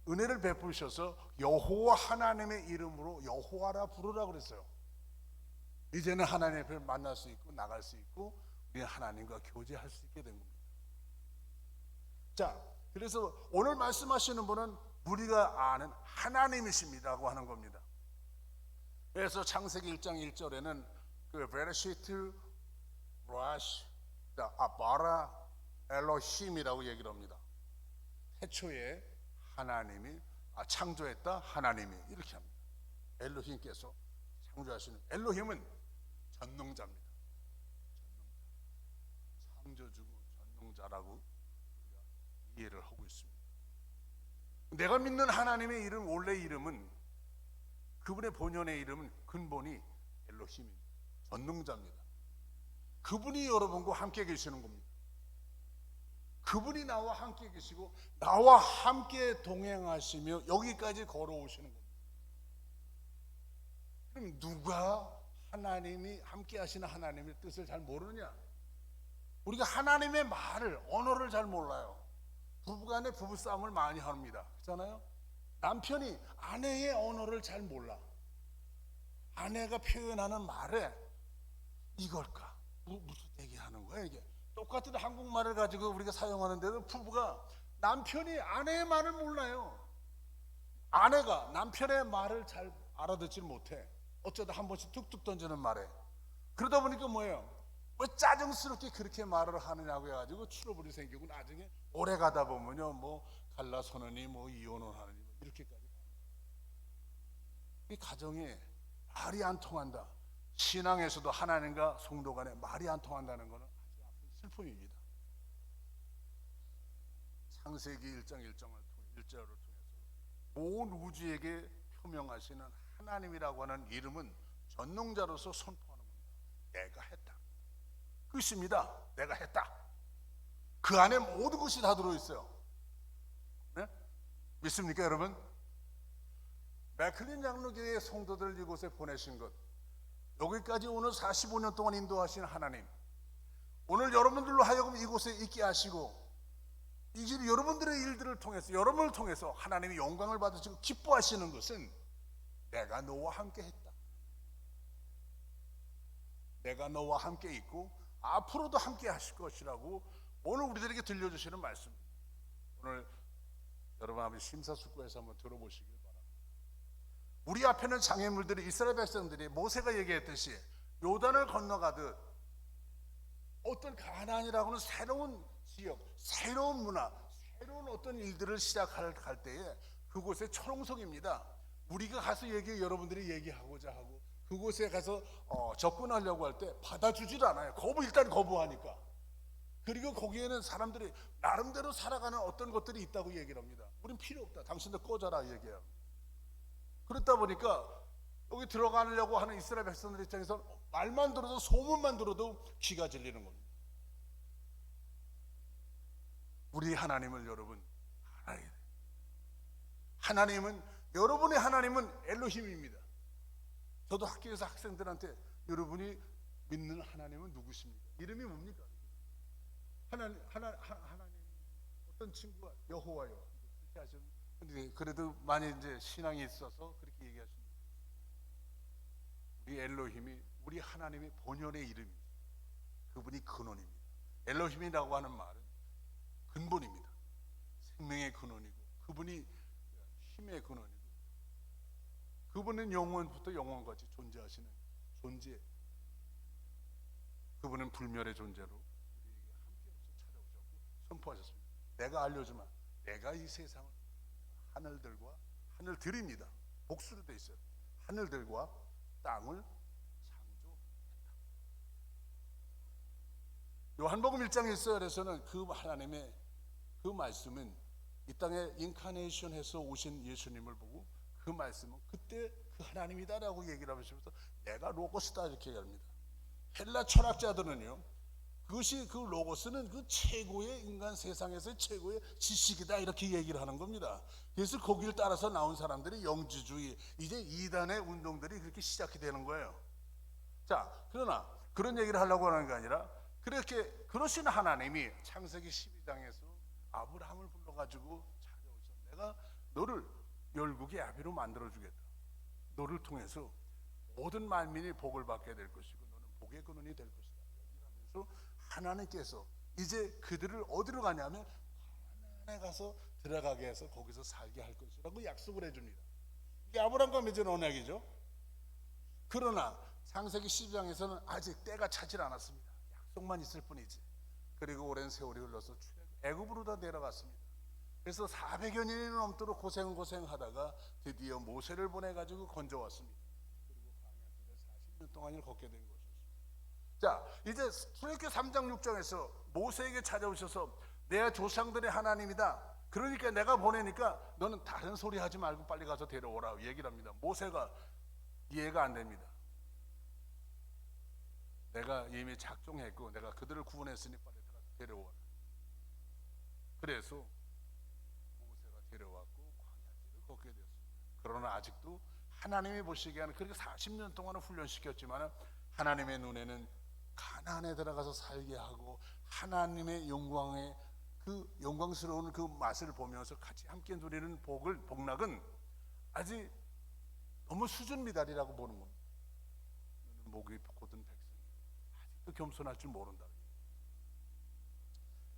Speaker 4: 은혜를 베푸셔서 여호와 하나님의 이름으로 여호와라 부르라 그랬어요. 이제는 하나님 앞에 만날 수 있고 나갈 수 있고 우리 하나님과 교제할 수 있게 된 겁니다. 자, 그래서 오늘 말씀하시는 분은 우리가 아는 하나님이십니다라고 하는 겁니다. 그래서 창세기 1장 1절에는 그 베레시트 라시 바라 엘로힘이라고 얘기를 합니다. 태초에 하나님이 창조했다, 하나님이 이렇게 합니다. 엘로힘께서 창조하시는, 엘로힘은 전능자입니다. 창조주고 전능자라고 우리가 이해를 하고 있습니다. 내가 믿는 하나님의 이름, 원래 이름은, 그분의 본연의 이름은, 근본이 엘로힘입니다. 전능자입니다. 그분이 여러분과 함께 계시는 겁니다. 그분이 나와 함께 계시고 나와 함께 동행하시며 여기까지 걸어오시는 겁니다. 그럼 누가 하나님이 함께 하시는 하나님의 뜻을 잘 모르느냐? 우리가 하나님의 말을, 언어를 잘 몰라요. 부부간에 부부싸움을 많이 합니다. 그렇잖아요? 남편이 아내의 언어를 잘 몰라. 아내가 표현하는 말에 이걸까? 무슨 얘기하는 거야 이게? 똑같은 한국말을 가지고 우리가 사용하는데도 부부가 남편이 아내의 말을 몰라요. 아내가 남편의 말을 잘 알아듣질 못해. 어쩌다 한 번씩 툭툭 던지는 말에. 그러다 보니까 뭐예요? 왜 짜증스럽게 그렇게 말을 하느냐고 해가지고 트러블이 생기고 나중에 오래 가다 보면요, 뭐 갈라서느니 뭐 이혼을 하느니 뭐 이렇게까지. 이 가정에 말이 안 통한다. 신앙에서도 하나님과 성도 간에 말이 안 통한다는 것은 아주 아픈 슬픔입니다. 창세기 1장 1절을 통해서 온 우주에게 표명하시는 하나님이라고 하는 이름은 전능자로서 선포하는 겁니다. 내가 했다. 그것입니다. 내가 했다. 그 안에 모든 것이 다 들어있어요. 네? 믿습니까 여러분? 맥클린 장로교회의 성도들 이곳에 보내신 것, 여기까지 오늘 45년 동안 인도하신 하나님, 오늘 여러분들로 하여금 이곳에 있게 하시고 이제 여러분들의 일들을 통해서, 여러분을 통해서 하나님이 영광을 받으시고 기뻐하시는 것은 내가 너와 함께 했다. 내가 너와 함께 있고 앞으로도 함께 하실 것이라고 오늘 우리들에게 들려주시는 말씀입니다. 오늘 여러분 한번 심사숙고해서 한번 들어보시길 바랍니다. 우리 앞에는 장애물들이, 이스라엘 백성들이 모세가 얘기했듯이 요단을 건너가듯 어떤 가나안이라고는 새로운 지역, 새로운 문화, 새로운 어떤 일들을 시작할 때에 그곳에 초롱성입니다. 우리가 가서 여러분들이 얘기하고자 하고 그곳에 가서 접근하려고 할 때 받아주질 않아요. 일단 거부하니까. 그리고 거기에는 사람들이 나름대로 살아가는 어떤 것들이 있다고 얘기를 합니다. 우린 필요 없다. 당신들 꺼져라 얘기해요. 그렇다 보니까 여기 들어가려고 하는 이스라엘 백성들 입장에서 말만 들어도, 소문만 들어도 귀가 질리는 겁니다. 우리 하나님을 여러분 알아야 돼요. 하나님은, 여러분의 하나님은 엘로힘입니다. 저도 학교에서 학생들한테 여러분이 믿는 하나님은 누구십니까? 이름이 뭡니까? 하나님 어떤 친구가 여호와요 그렇게 하셨는데, 그래도 많이 이제 신앙이 있어서 그렇게 얘기하십니다. 우리 엘로힘이 우리 하나님의 본연의 이름입니다. 그분이 근원입니다. 엘로힘이라고 하는 말은 근본입니다. 생명의 근원이고, 그분이 힘의 근원이고, 그분은 영원부터 영원까지 존재하시는 존재. 그분은 불멸의 존재로 우리에게 함께 찾아오셨고 선포하셨습니다. 내가 알려주마. 내가 이 세상을 하늘들과, 하늘들입니다. 복수로 되어 있어요. 하늘들과 땅을 창조했다. 요한복음 1장에 있어요. 그래서는 그 하나님의 그 말씀은 이 땅에 인카네이션해서 오신 예수님을 보고 그 말씀은 그때 그 하나님이다라고 얘기를 하시면서 내가 로고스다 이렇게 얘기합니다. 헬라 철학자들은요, 그것이, 그 로고스는 그 최고의 인간, 세상에서의 최고의 지식이다 이렇게 얘기를 하는 겁니다. 그래서 거기를 따라서 나온 사람들이 영지주의, 이제 이단의 운동들이 그렇게 시작이 되는 거예요. 자, 그러나 그런 얘기를 하려고 하는 게 아니라, 그렇게 그러신 하나님이 창세기 12장에서 아브라함을 불러가지고 찾아오셔서 내가 너를 열국의 아비로 만들어주겠다. 너를 통해서 모든 만민이 복을 받게 될 것이고 너는 복의 근원이 될 것이다. 하면서 하나님께서 이제 그들을 어디로 가냐면 가나안에 가서 들어가게 해서 거기서 살게 할 것이라고 약속을 해줍니다. 이게 아브라함과 맺은 언약이죠. 그러나 창세기 12장에서는 아직 때가 차질 않았습니다. 약속만 있을 뿐이지. 그리고 오랜 세월이 흘러서 애굽으로 다 내려갔습니다. 그래서 400여 년이 넘도록 고생하다가 드디어 모세를 보내가지고 건져왔습니다. 그리고 광야길을 40년 동안을 걷게 된 것이었습니다. 자, 이제 출애굽기 3장 6장에서 모세에게 찾아오셔서 내 조상들의 하나님이다. 그러니까 내가 보내니까 너는 다른 소리 하지 말고 빨리 가서 데려오라 얘기를 합니다. 모세가 이해가 안 됩니다. 내가 이미 작정했고 내가 그들을 구원했으니 빨리 가서 데려오라. 그래서 모세가 데려왔고 광야길을 걷게 되었습니다. 그러나 아직도 하나님이 보시기에는 그렇게 40년 동안은 훈련시켰지만 하나님의 눈에는 가나안에 들어가서 살게 하고 하나님의 영광의 그 영광스러운 그 맛을 보면서 같이 함께 누리는 복락은 아직 너무 수준 미달이라고 보는 겁니다. 목이 곧은 백성이 아직도 겸손할 줄 모른다.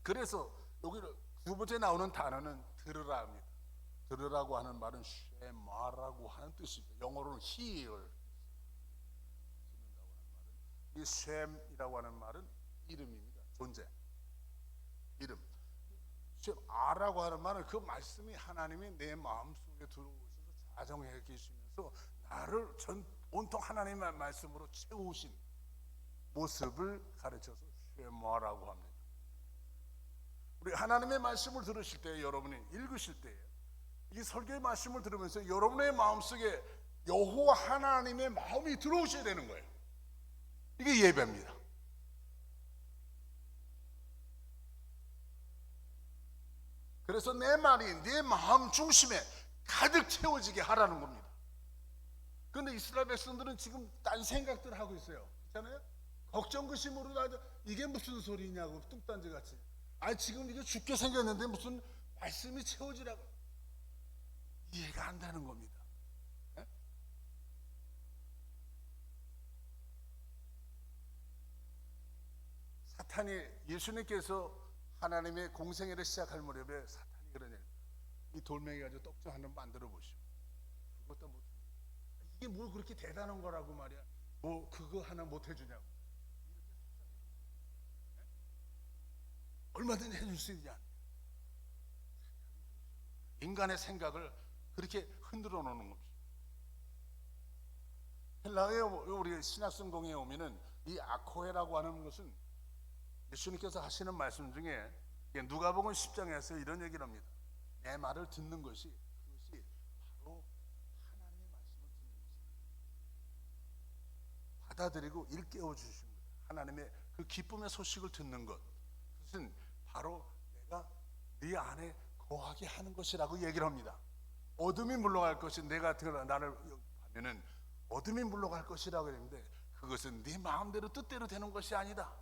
Speaker 4: 그래서 여기 두 번째 나오는 단어는 들으라 합니다. 들으라고 하는 말은 쉐마라고 하는 뜻입니다. 영어로는 hear. 이 쉐이라고 하는 말은 이름입니다. 존재. 이름. 아라고 하는 말은 그 말씀이 하나님이 내 마음속에 들어오셔서 좌정해 계시면서 나를 온통 하나님의 말씀으로 채우신 모습을 가르쳐서 쉐마라고 합니다. 우리 하나님의 말씀을 들으실 때 여러분이 읽으실 때 이 설교의 말씀을 들으면서 여러분의 마음속에 여호와 하나님의 마음이 들어오셔야 되는 거예요. 이게 예배입니다. 그래서 내 말이 내 마음 중심에 가득 채워지게 하라는 겁니다. 그런데 이스라엘 백성들은 지금 딴 생각들 하고 있어요. 그렇잖아요? 걱정근심으로 이게 무슨 소리냐고 뚱딴지같이. 아니 지금 이게 죽게 생겼는데 무슨 말씀이 채워지라고. 이해가 안 되는 겁니다. 네? 사탄이 예수님께서 하나님의 공생애를 시작할 무렵에 사탄이 그러냐, 이 돌멩이 가지고 떡좀 하나 만들어 보시오. 그것도 못. 이게 뭘 그렇게 대단한 거라고 말이야. 뭐 그거 하나 못 해주냐고. 네? 얼마든지 해줄 수 있냐. 인간의 생각을 그렇게 흔들어 놓는 겁니다. 헬라의 우리 신약성경에 오면은 이 아코에라고 하는 것은 예수님께서 하시는 말씀 중에 누가복음 10장에서 이런 얘기를 합니다. 내 말을 듣는 것이 그것이 바로 하나님의 말씀을 듣는 것이다. 받아들이고 일깨워 주시는 것. 하나님의 그 기쁨의 소식을 듣는 것. 그것은 바로 내가 네 안에 거하게 하는 것이라고 얘기를 합니다. 어둠이 물러갈 것이 내가 나를 하면은 어둠이 물러갈 것이라고 했는데 그것은 네 마음대로 뜻대로 되는 것이 아니다.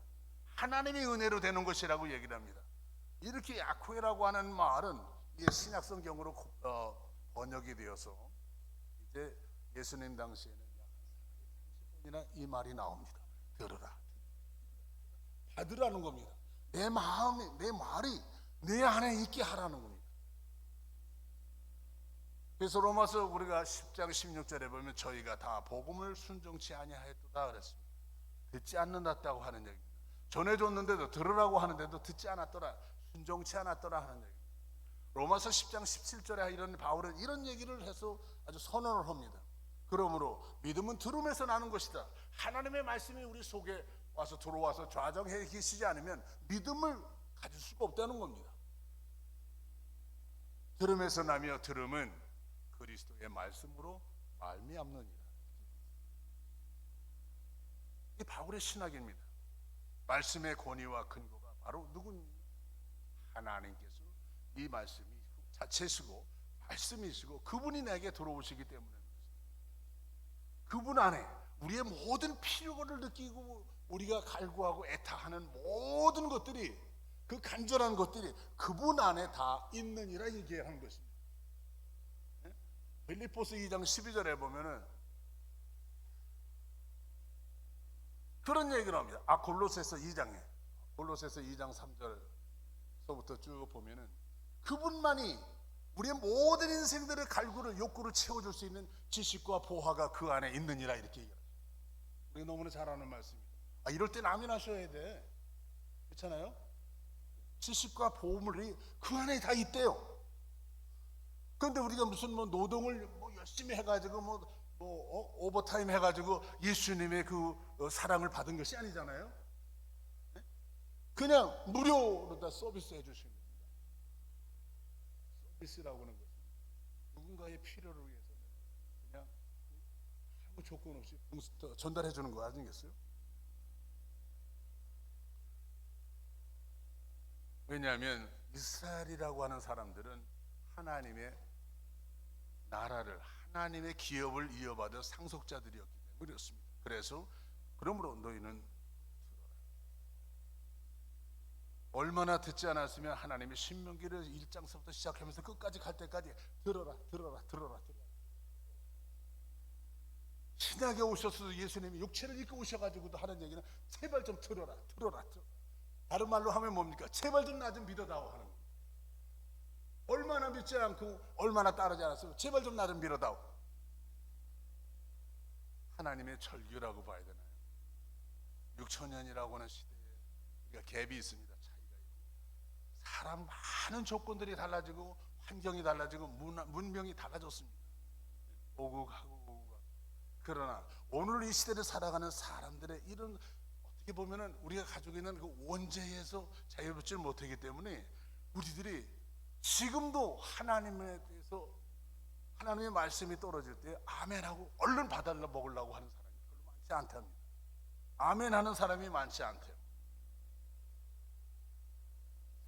Speaker 4: 하나님의 은혜로 되는 것이라고 얘기를 합니다. 이렇게 아코에라고 하는 말은 이 신약성경으로 번역이 되어서 이제 예수님 당시에는 약 30번이나 이 말이 나옵니다. 들으라. 받으라는 겁니다. 내 마음이 내 말이 내 안에 있게 하라는 겁니다. 그래서 로마서 우리가 10장 16절에 보면 저희가 다 복음을 순종치 아니하였도다 그랬습니다. 듣지 않는다고 하는 얘기입니다. 전해줬는데도 들으라고 하는데도 듣지 않았더라, 순종치 않았더라 하는 얘기입니다. 로마서 10장 17절에 이런 바울은 이런 얘기를 해서 아주 선언을 합니다. 그러므로 믿음은 들음에서 나는 것이다. 하나님의 말씀이 우리 속에 와서 들어와서 좌정해 계시지 않으면 믿음을 가질 수가 없다는 겁니다. 들음에서 나며 들음은 그리스도의 말씀으로 말미암느니라. 이 바울의 신학입니다. 말씀의 권위와 근거가 바로 누구입니까? 하나님께서 이 말씀이 자체시고 말씀이시고 그분이 내게 들어오시기 때문에 그분 안에 우리의 모든 필요를 느끼고 우리가 갈구하고 애타하는 모든 것들이 그 간절한 것들이 그분 안에 다 있느니라 얘기하는 것입니다. 빌립보서 2장 12절에 보면은 그런 얘기를 합니다. 골로새서 2장 3절서부터 쭉 보면은 그분만이 우리의 모든 인생들의 갈구를 욕구를 채워줄 수 있는 지식과 보화가 그 안에 있느니라 이렇게 얘기합니다. 우리가 너무나 잘 아는 말씀입니다. 이럴 땐 아멘 하셔야 돼. 그렇잖아요? 지식과 보물이 그 안에 다 있대요. 그런데 우리가 무슨 노동을 열심히 해가지고 오버타임 해가지고 예수님의 그 사랑을 받은 것이 아니잖아요. 그냥 무료로 다 서비스 해주시는 겁니다. 서비스라고 하는 것은 누군가의 필요를 위해서 그냥 아무 조건 없이 전달해 주는 거 아니겠어요? 왜냐하면 이스라엘이라고 하는 사람들은 하나님의 나라를, 하나님의 기업을 이어받은 상속자들이었기 때문에 그렇습니다. 그러므로 너희는 얼마나 듣지 않았으면 하나님의 신명기를 1장서부터 시작하면서 끝까지 갈 때까지 들어라. 신약에 오셔서 예수님이 육체를 입고 오셔가지고도 하는 얘기는 제발 좀 들어라. 다른 말로 하면 뭡니까? 제발 좀 나 좀 믿어다오 하는 거예요. 얼마나 믿지 않고 얼마나 따르지 않았으면 제발 좀 나 좀 믿어다오. 하나님의 절규라고 봐야 되나요? 6천년이라고 하는 시대에 우리가 갭이 있습니다. 차이가 있고 사람 많은 조건들이 달라지고 환경이 달라지고 문명이 달라졌습니다. 오고 가고. 그러나 오늘 이 시대를 살아가는 사람들의 이런 어떻게 보면은 우리가 가지고 있는 그 원죄에서 자유롭지 못하기 때문에 우리들이 지금도 하나님에 대해서 하나님의 말씀이 떨어질 때 아멘하고 얼른 받아려 먹으려고 하는 사람이 별로 많지 않답니다. 아멘하는 사람이 많지 않대요.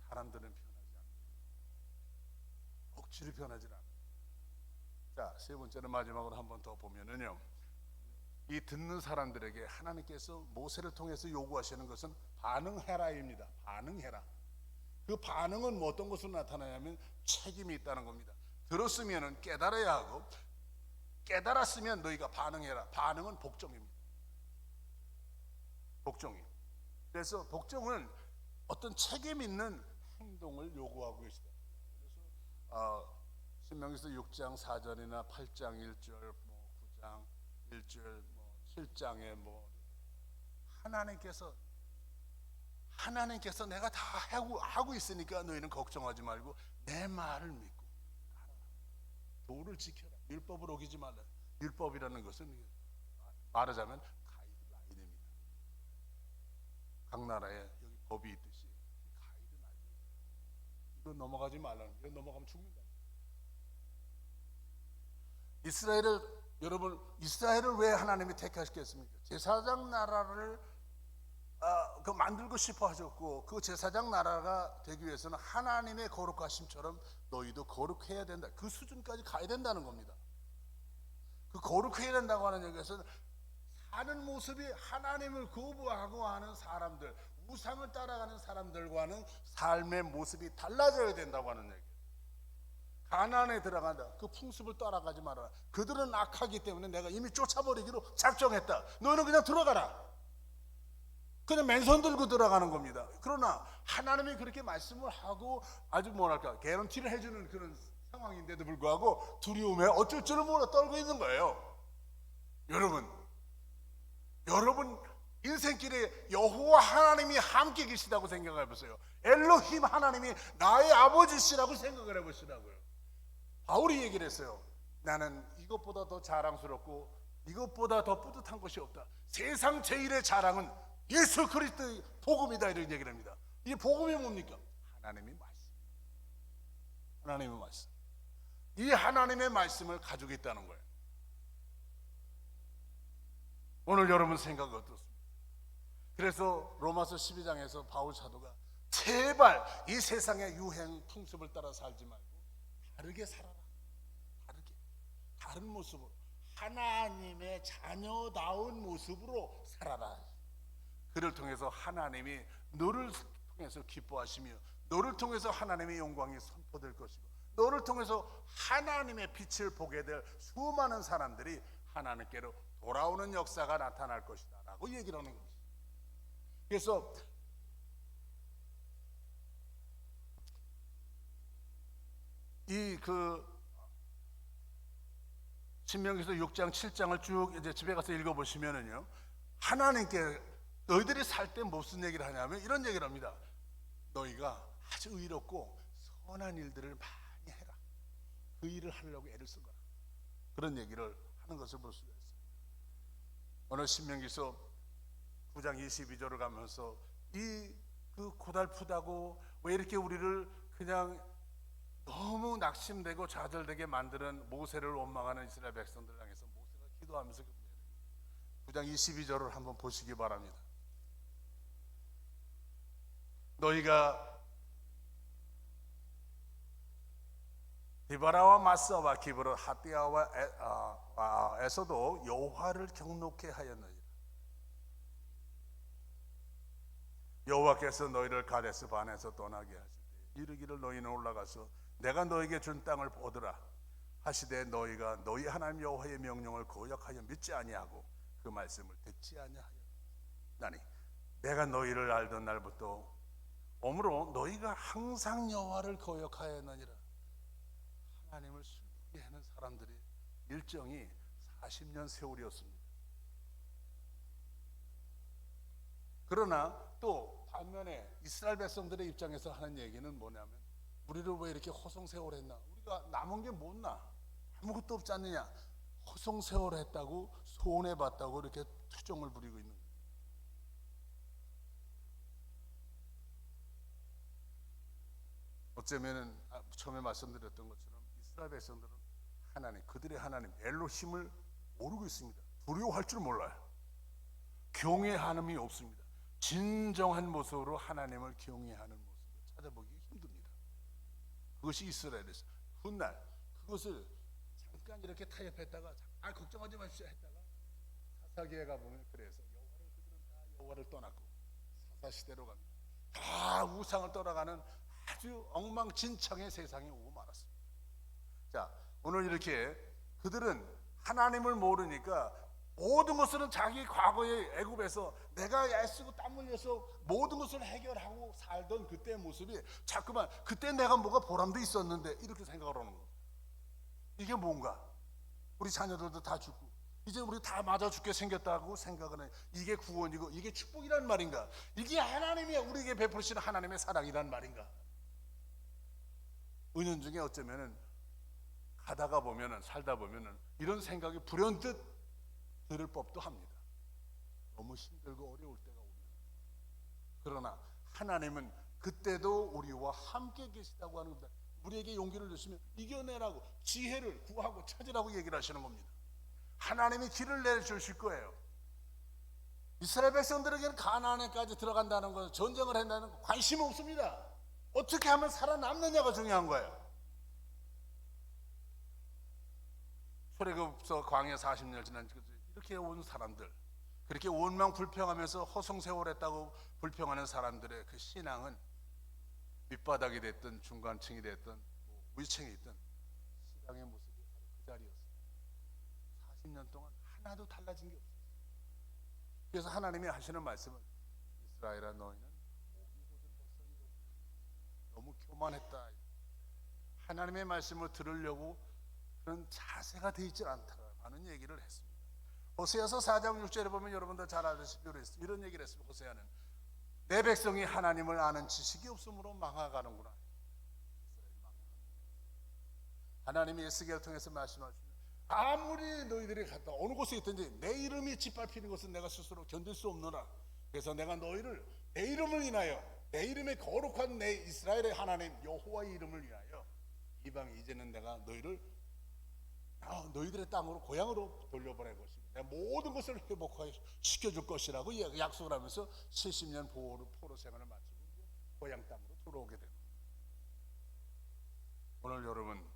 Speaker 4: 사람들은 변하지 않아요. 억지로 변하지 않아요. 자, 세 번째는 마지막으로 한 번 더 보면은요, 이 듣는 사람들에게 하나님께서 모세를 통해서 요구하시는 것은 반응해라입니다. 반응해라. 그 반응은 뭐 어떤 것으로 나타나냐면 책임이 있다는 겁니다. 들었으면 깨달아야 하고 깨달았으면 너희가 반응해라. 반응은 복종입니다. 복종이요. 그래서 복종은 어떤 책임 있는 행동을 요구하고 계시다. 그래서 신명기서 6장 4절이나 8장 1절, 9장 1절, 7장에 하나님께서 내가 다 하고 있으니까 너희는 걱정하지 말고 내 말을 믿고 따라라. 도를 지켜라. 율법을 어기지 말라. 율법이라는 것은 말하자면 가이드라인입니다. 각 나라에 여기 법이 있듯이 가이드라인입니다. 이거 넘어가지 말라는 거예요. 이거 넘어가면 죽는다. 이스라엘을 왜 하나님이 택하셨겠습니까? 제사장 나라를 만들고 싶어 하셨고, 그 제사장 나라가 되기 위해서는 하나님의 거룩하심처럼 너희도 거룩해야 된다. 그 수준까지 가야 된다는 겁니다. 그 거룩해야 된다고 하는 얘기에서는 사는 모습이 하나님을 거부하고 하는 사람들, 우상을 따라가는 사람들과는 삶의 모습이 달라져야 된다고 하는 얘기예요. 가나안에 들어간다. 그 풍습을 따라가지 말아라. 그들은 악하기 때문에 내가 이미 쫓아버리기로 작정했다. 너는 그냥 들어가라. 그냥 맨손 들고 들어가는 겁니다. 그러나 하나님이 그렇게 말씀을 하고 아주 개런티를 해주는 그런 상황인데도 불구하고 두려움에 어쩔 줄을 몰라 떨고 있는 거예요. 여러분 인생길에 여호와 하나님이 함께 계시다고 생각해 보세요. 엘로힘 하나님이 나의 아버지시라고 생각을 해보시라고요. 바울이 얘기를 했어요. 나는 이것보다 더 자랑스럽고 이것보다 더 뿌듯한 것이 없다. 세상 제일의 자랑은 예수 그리스도의 복음이다. 이런 얘기를 합니다. 이 복음이 뭡니까? 하나님의 말씀. 하나님의 말씀. 이 하나님의 말씀을 가지고 있다는 거예요. 오늘 여러분 생각이 어떻습니까? 그래서 로마서 12장에서 바울 사도가 제발 이 세상의 유행 풍습을 따라 살지 말고 다르게 살아라. 다른 모습으로 하나님의 자녀다운 모습으로 살아라. 그를 통해서 하나님이 너를 통해서 기뻐하시며 너를 통해서 하나님의 영광이 선포될 것이고 너를 통해서 하나님의 빛을 보게 될 수많은 사람들이 하나님께로 돌아오는 역사가 나타날 것이다 라고 얘기를 하는 겁니다. 그래서 이 신명기서 6장 7장을 쭉 이제 집에 가서 읽어보시면은요, 하나님께 너희들이 살 때 무슨 얘기를 하냐면 이런 얘기를 합니다. 너희가 아주 의롭고 선한 일들을 많이 해라. 그 일을 하려고 애를 쓰거라. 그런 얘기를 하는 것을 볼 수가 있습니다. 오늘 신명기서 9장 22절을 가면서 그 고달프다고 왜 이렇게 우리를 그냥 너무 낙심되고 좌절되게 만드는 모세를 원망하는 이스라엘 백성들을 향해서 모세가 기도하면서 9장 22절을 한번 보시기 바랍니다. 너희가 디바라와 마사와 기브로 하띠아와 에서도 여호와를 경노케 하였느니라. 여호와께서 너희를 가데스 반에서 떠나게 하시되 이르기를 너희는 올라가서 내가 너에게 준 땅을 보더라 하시되 너희가 너희 하나님 여호와의 명령을 거역하여 믿지 아니하고 그 말씀을 듣지 아니하였나니 내가 너희를 알던 날부터 오므로 너희가 항상 여호와를 거역하였느니라. 하나님을 슬프게 하는 사람들의 일정이 40년 세월이었습니다. 그러나 또 반면에 이스라엘 백성들의 입장에서 하는 얘기는 뭐냐면 우리를 왜 이렇게 허송세월했나? 우리가 남은 게 뭐나? 아무것도 없지 않느냐? 허송세월했다고 손해봤다고 이렇게 투정을 부리고 있는 거예요. 어쩌면은 처음에 말씀드렸던 것처럼 이스라엘 백성들은 하나님, 그들의 하나님 엘로힘을 모르고 있습니다. 두려워할 줄 몰라요. 경외하는이 없습니다. 진정한 모습으로 하나님을 경외하는 모습을 찾아보기 힘듭니다. 그것이 이스라엘에서 훗날 그것을 잠깐 이렇게 타협했다가 걱정하지 마십시오 했다가 사사기에 가보면 그래서 그들은 다 여호와를 떠났고 사사시대로 갑니다. 다 우상을 떠나가는 아주 엉망진창의 세상이 오고 말았습니다. 자, 오늘 이렇게 그들은 하나님을 모르니까 모든 것은 자기 과거의 애굽에서 내가 애쓰고 땀 흘려서 모든 것을 해결하고 살던 그때의 모습이 자꾸만 그때 내가 뭐가 보람도 있었는데 이렇게 생각을 하는 거예요. 이게 뭔가? 우리 자녀들도 다 죽고 이제 우리 다 맞아 죽게 생겼다고 생각을 해요. 이게 구원이고 이게 축복이란 말인가? 이게 하나님이 우리에게 베푸시는 하나님의 사랑이란 말인가? 은연중에 어쩌면은 가다가 보면은 살다 보면은 이런 생각이 불현듯 들을 법도 합니다. 너무 힘들고 어려울 때가 오면. 그러나 하나님은 그때도 우리와 함께 계시다고 하는 겁니다. 우리에게 용기를 주시면 이겨내라고 지혜를 구하고 찾으라고 얘기를 하시는 겁니다. 하나님이 길을 내주실 거예요. 이스라엘 백성들에게는 가나안에까지 들어간다는 것, 전쟁을 한다는 것 관심 없습니다. 어떻게 하면 살아남느냐가 중요한 거예요. 출애굽서 광야 40년 지난 이렇게 온 사람들, 그렇게 원망 불평하면서 허송세월했다고 불평하는 사람들의 그 신앙은 밑바닥이 됐든 중간층이 됐든 위층이 있든 신앙의 모습이 바로 그 자리였어요. 40년 동안 하나도 달라진 게 없어요. 그래서 하나님이 하시는 말씀은 이스라엘아 너희는 너무 교만했다. 하나님의 말씀을 들으려고 그런 자세가 되어 있지 않다라는 얘기를 했습니다. 호세아서 4장 6절에 보면 여러분들 잘 아시다시피 이런 얘기를 했습니다. 호세아는 내 백성이 하나님을 아는 지식이 없으므로 망하가는구나. 하나님이 에스겔을 통해서 말씀하시면 아무리 너희들이 갔다 어느 곳에 있든지 내 이름이 짓밟히는 것은 내가 스스로 견딜 수 없노라. 그래서 내가 너희를 내 이름을 인하여 내 이름의 거룩한 내 이스라엘의 하나님 여호와의 이름을 위하여 이방에 이제는 내가 너희들의 땅으로 고향으로 돌려보낼 것이고 내가 모든 것을 회복시켜줄 것이라고 약속을 하면서 70년 포로 생활을 마치고 고향 땅으로 돌아오게 됩니다. 오늘 여러분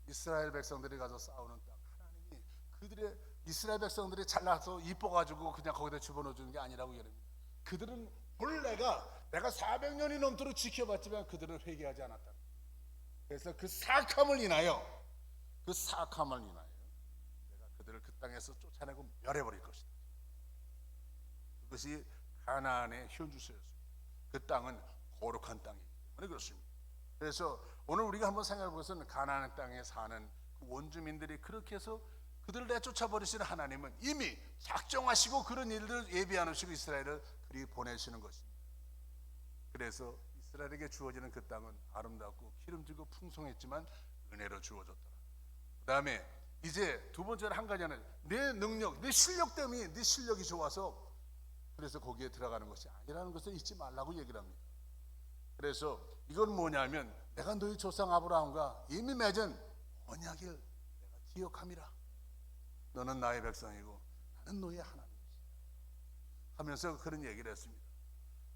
Speaker 4: 이스라엘 백성들이 가서 싸우는 땅 하나님이 그들의 이스라엘 백성들이 잘나서 이뻐가지고 그냥 거기다 집어넣어 주는 게 아니라고 얘기합니다. 그들은 본래가 내가 400년이 넘도록 지켜봤지만 그들은 회개하지 않았다. 그래서 그 사악함을 인하여 내가 그들을 그 땅에서 쫓아내고 멸해버릴 것이다. 그것이 가나안의 현주소였습니다. 그 땅은 거룩한 땅이기 때문에 그렇습니다. 그래서 오늘 우리가 한번 생각해 보겠습니다. 가나안 땅에 사는 그 원주민들이 그렇게 해서 그들을 내쫓아 버리시는 하나님은 이미 작정하시고 그런 일들을 예비해 놓으시고 이스라엘을 그리 보내시는 것입니다. 그래서 이스라엘에게 주어지는 그 땅은 아름답고 기름지고 풍성했지만 은혜로 주어졌더라. 그 다음에 이제 두 번째로 한 가지는 내 능력, 내 실력 때문에 네 실력이 좋아서 그래서 거기에 들어가는 것이 아니라는 것을 잊지 말라고 얘기를 합니다. 그래서 이건 뭐냐면 내가 너희 조상 아브라함과 이미 맺은 언약을 내가 기억함이라. 너는 나의 백성이고 나는 너의 하나님이시다 하면서 그런 얘기를 했습니다.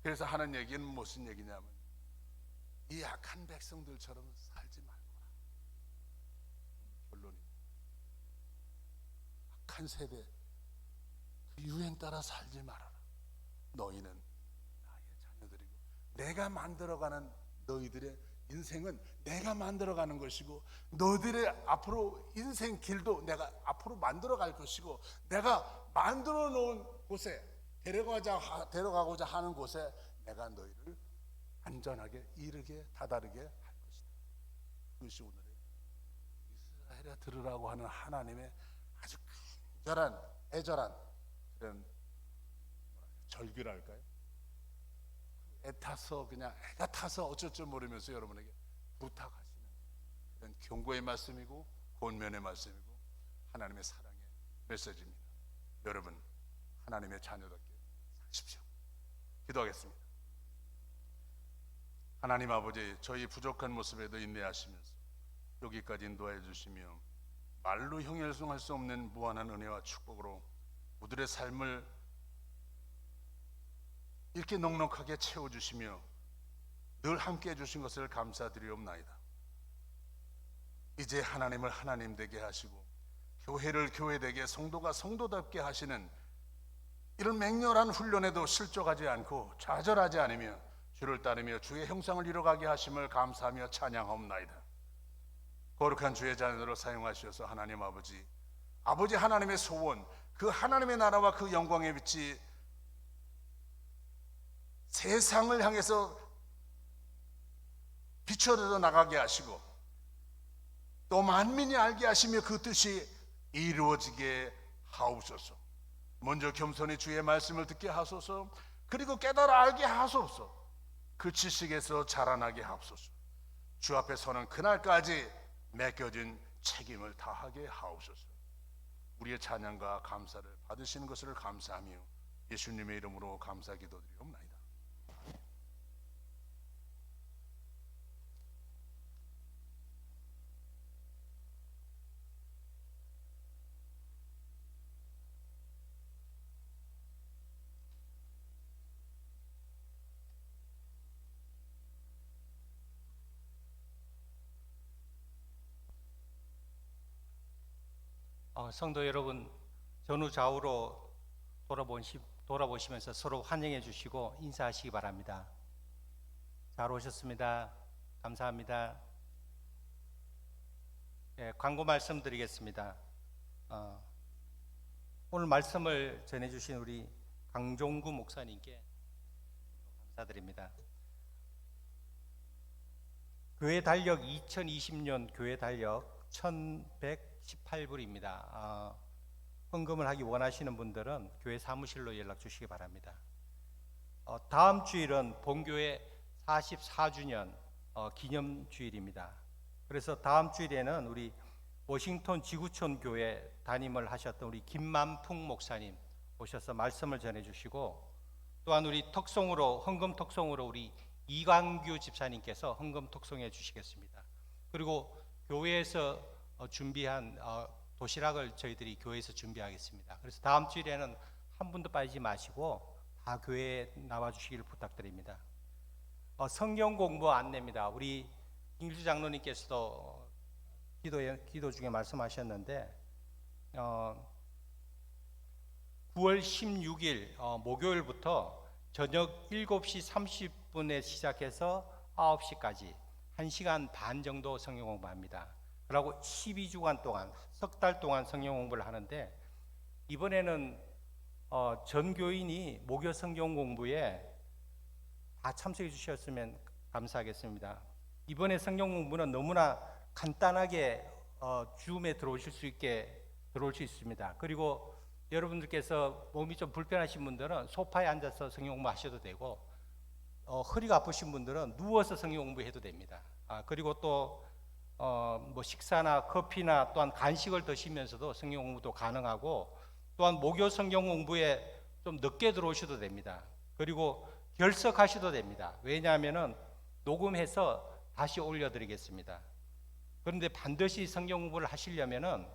Speaker 4: 그래서 하는 얘기는 무슨 얘기냐면 이 약한 백성들처럼 살지 말거라. 결론입니다. 악한 세대 그 유행 따라 살지 말아라. 너희는 나의 자녀들이고 내가 만들어가는 너희들의 인생은 내가 만들어가는 것이고 너희들의 앞으로 인생 길도 내가 앞으로 만들어갈 것이고 내가 만들어 놓은 곳에 데려가고자 하는 곳에 내가 너희를 안전하게 이르게 다다르게 할 것이다. 그것이 오늘의 이스라엘에 들으라고 하는 하나님의 아주 간절한 애절한 그런 절규랄까요? 애타서 그냥 애가 타서 어쩔 줄 모르면서 여러분에게 부탁하시는 그런 경고의 말씀이고 권면의 말씀이고 하나님의 사랑의 메시지입니다. 여러분 하나님의 자녀답게 사십시오. 기도하겠습니다. 하나님 아버지, 저희 부족한 모습에도 인내하시면서 여기까지 인도해 주시며 말로 형용할 수 없는 무한한 은혜와 축복으로 우리들의 삶을 이렇게 넉넉하게 채워주시며 늘 함께 해주신 것을 감사드리옵나이다. 이제 하나님을 하나님 되게 하시고 교회를 교회되게 성도가 성도답게 하시는 이런 맹렬한 훈련에도 실족하지 않고 좌절하지 않으며 주를 따르며 주의 형상을 이뤄가게 하심을 감사하며 찬양하옵나이다. 거룩한 주의 자녀로 사용하셔서 하나님 아버지 하나님의 소원, 그 하나님의 나라와 그 영광의 빛이 세상을 향해서 비춰져 나가게 하시고 또 만민이 알게 하시며 그 뜻이 이루어지게 하옵소서. 먼저 겸손히 주의 말씀을 듣게 하소서. 그리고 깨달아 알게 하소서. 그 지식에서 자라나게 하옵소서. 주 앞에 서는 그날까지 맡겨진 책임을 다하게 하옵소서. 우리의 찬양과 감사를 받으시는 것을 감사하며 예수님의 이름으로 감사 기도드리옵나이다.
Speaker 1: 성도 여러분, 전후 좌우로 돌아보시면서 서로 환영해 주시고 인사하시기 바랍니다. 잘 오셨습니다. 감사합니다. 광고 말씀드리겠습니다. 오늘 말씀을 전해주신 우리 강종구 목사님께 감사드립니다. 교회 달력 2020년 교회 달력 1118불입니다. 헌금을 하기 원하시는 분들은 교회 사무실로 연락 주시기 바랍니다. 다음 주일은 본교회 44주년 기념주일입니다. 그래서 다음 주일에는 우리 워싱턴 지구촌 교회 담임을 하셨던 우리 김만풍 목사님 오셔서 말씀을 전해주시고, 또한 우리 헌금 톡송으로 우리 이광규 집사님께서 헌금 톡송해 주시겠습니다. 그리고 교회에서 준비한 도시락을 저희들이 교회에서 준비하겠습니다. 그래서 다음 주일에는 한 분도 빠지지 마시고 다 교회에 나와 주시기를 부탁드립니다. 성경 공부 안내입니다. 우리 김일주 장로님께서도 기도 중에 말씀하셨는데 9월 16일 목요일부터 저녁 7시 30분에 시작해서 9시까지 1시간 반 정도 성경 공부합니다. 그리고 12주간 동안 석 달 동안 성경 공부를 하는데, 이번에는 전 교인이 목요 성경 공부에 다 참석해 주셨으면 감사하겠습니다. 이번에 성경 공부는 너무나 간단하게 줌에 들어오실 수 있게 들어올 수 있습니다. 그리고 여러분들께서 몸이 좀 불편하신 분들은 소파에 앉아서 성경 공부하셔도 되고, 허리가 아프신 분들은 누워서 성경 공부해도 됩니다. 그리고 또 뭐 식사나 커피나 또한 간식을 드시면서도 성경 공부도 가능하고, 또한 목요 성경 공부에 좀 늦게 들어오셔도 됩니다. 그리고 결석하셔도 됩니다. 왜냐하면은 녹음해서 다시 올려드리겠습니다. 그런데 반드시 성경 공부를 하시려면은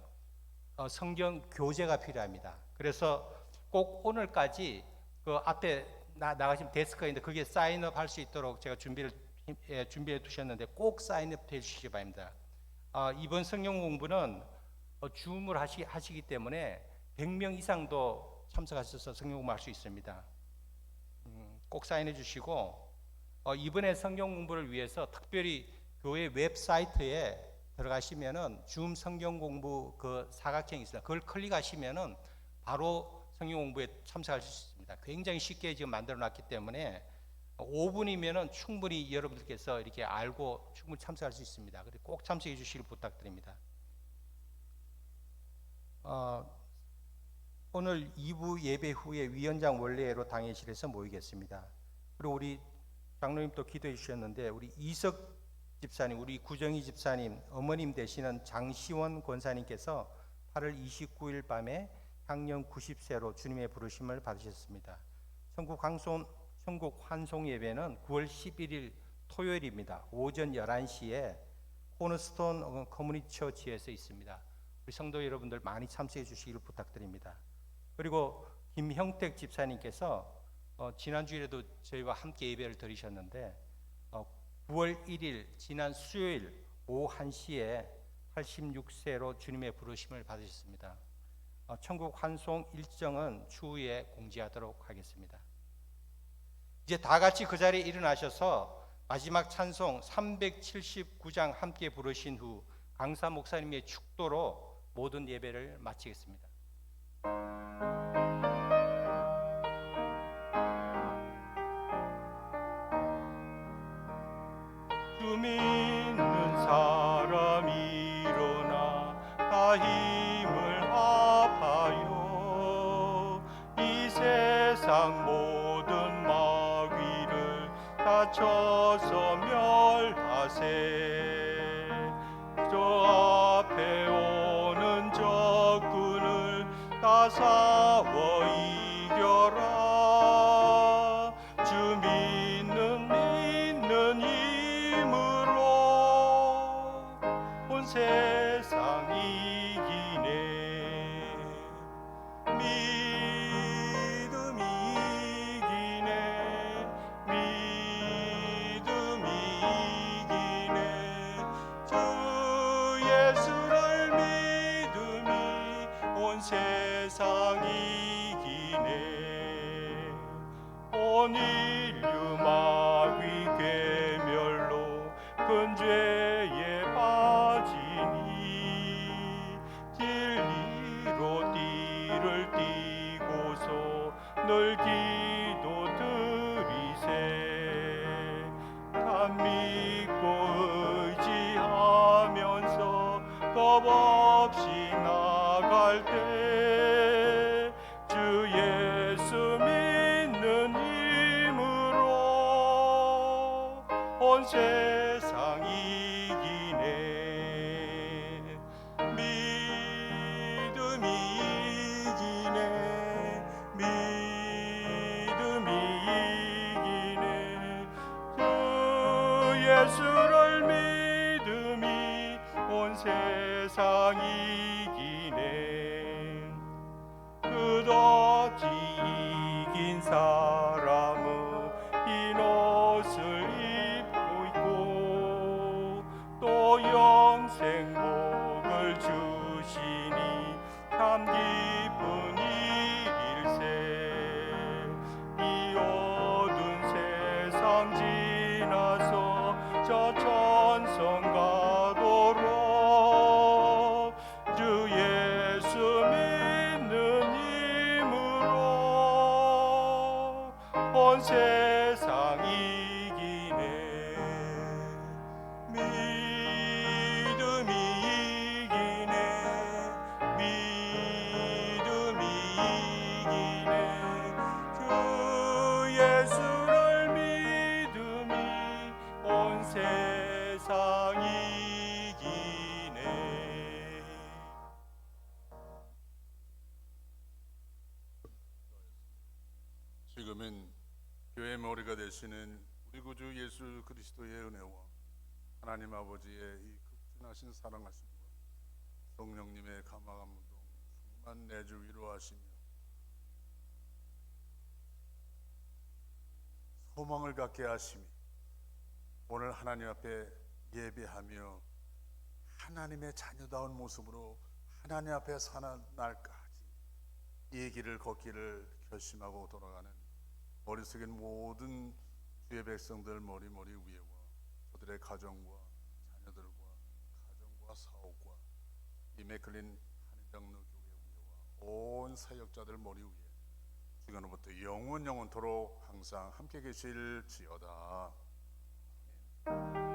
Speaker 1: 성경 교재가 필요합니다. 그래서 꼭 오늘까지 그 앞에 나가시면 데스크가 있는데 거기에 사인업 할 수 있도록 제가 준비해 두셨는데 꼭 사인업 해 주시기 바랍니다. 이번 성경 공부는 줌을 하시기 때문에 100명 이상도 참석하셔서 성경 공부할 수 있습니다. 꼭 사인해 주시고, 이번에 성경 공부를 위해서 특별히 교회 웹사이트에 들어가시면은 줌 성경 공부 그 사각형이 있습니다. 그걸 클릭하시면은 바로 성경 공부에 참석할 수 있습니다. 굉장히 쉽게 지금 만들어 놨기 때문에 5분이면은 충분히 여러분들께서 이렇게 알고 충분히 참석할 수 있습니다. 그래서 꼭 참석해 주시길 부탁드립니다. 오늘 2부 예배 후에 위원장 원례로 당회실에서 모이겠습니다. 그리고 우리 장로님 또 기도해 주셨는데, 우리 이석 집사님, 우리 구정희 집사님 어머님 되시는 장시원 권사님께서 8월 29일 밤에 향년 90세로 주님의 부르심을 받으셨습니다. 천국 환송 예배는 9월 11일 토요일입니다. 오전 11시에 코너스톤 커뮤니티 처치에서 있습니다. 우리 성도 여러분들 많이 참석해 주시기를 부탁드립니다. 그리고 김형택 집사님께서 지난주에도 저희와 함께 예배를 드리셨는데 9월 1일 지난 수요일 오후 1시에 86세로 주님의 부르심을 받으셨습니다. 천국 환송 일정은 추후에 공지하도록 하겠습니다. 이제 다 같이 그 자리에 일어나셔서 마지막 찬송 379장 함께 부르신 후 강사 목사님의 축도로 모든 예배를 마치겠습니다.
Speaker 2: 주 믿는 사람 일어나 다 힘을 합하여 이 세상 모든 마귀를 다쳐서 멸하세. 저 앞에 오는 적군을 다 싸워 이겨라. 주 믿는 힘으로 온 세상 이기네. 믿음이 이기네. 믿음이 이기네. 주 예수를 믿음이 온 세상 이기네. 온 인류 마귀 괴멸로 큰 죄에 빠지니 진리로 띠를 띠고서 늘 기도 드리세. 다 믿고 의지하면서 겁 없이 나갈 때 주 예수 믿는 힘으로 온 세상 이기네. 믿음이 이기네. 믿음이 이기네. 주 예수를 믿음이 온 세상 이기네. 끝없이 이긴 사람은 흰 옷을 입고 있고 또 영생 복을 주시니 참 기쁜 일일세. 이 어두운 세상 지나서 저 천성 가도록 주 예수 믿는 힘으로 온 세상 이기네.
Speaker 4: 머리가 되시는 우리 구주 예수 그리스도의 은혜와 하나님 아버지의 이 극진하신 사랑하심과 성령님의 감화감동 충만 내주 위로하시며 소망을 갖게 하심이 오늘 하나님 앞에 예배하며 하나님의 자녀다운 모습으로 하나님 앞에 사는 날까지 이 길을 걷기를 결심하고 돌아가는 머릿속에 모든 주의 백성들 머리 위에와 그들의 가정과 자녀들과 가정과 사업과 이 맥클린 한인장로 교회 위에와 온 사역자들 머리 위에 지금부터 영원토록 항상 함께 계실지어다. 아멘.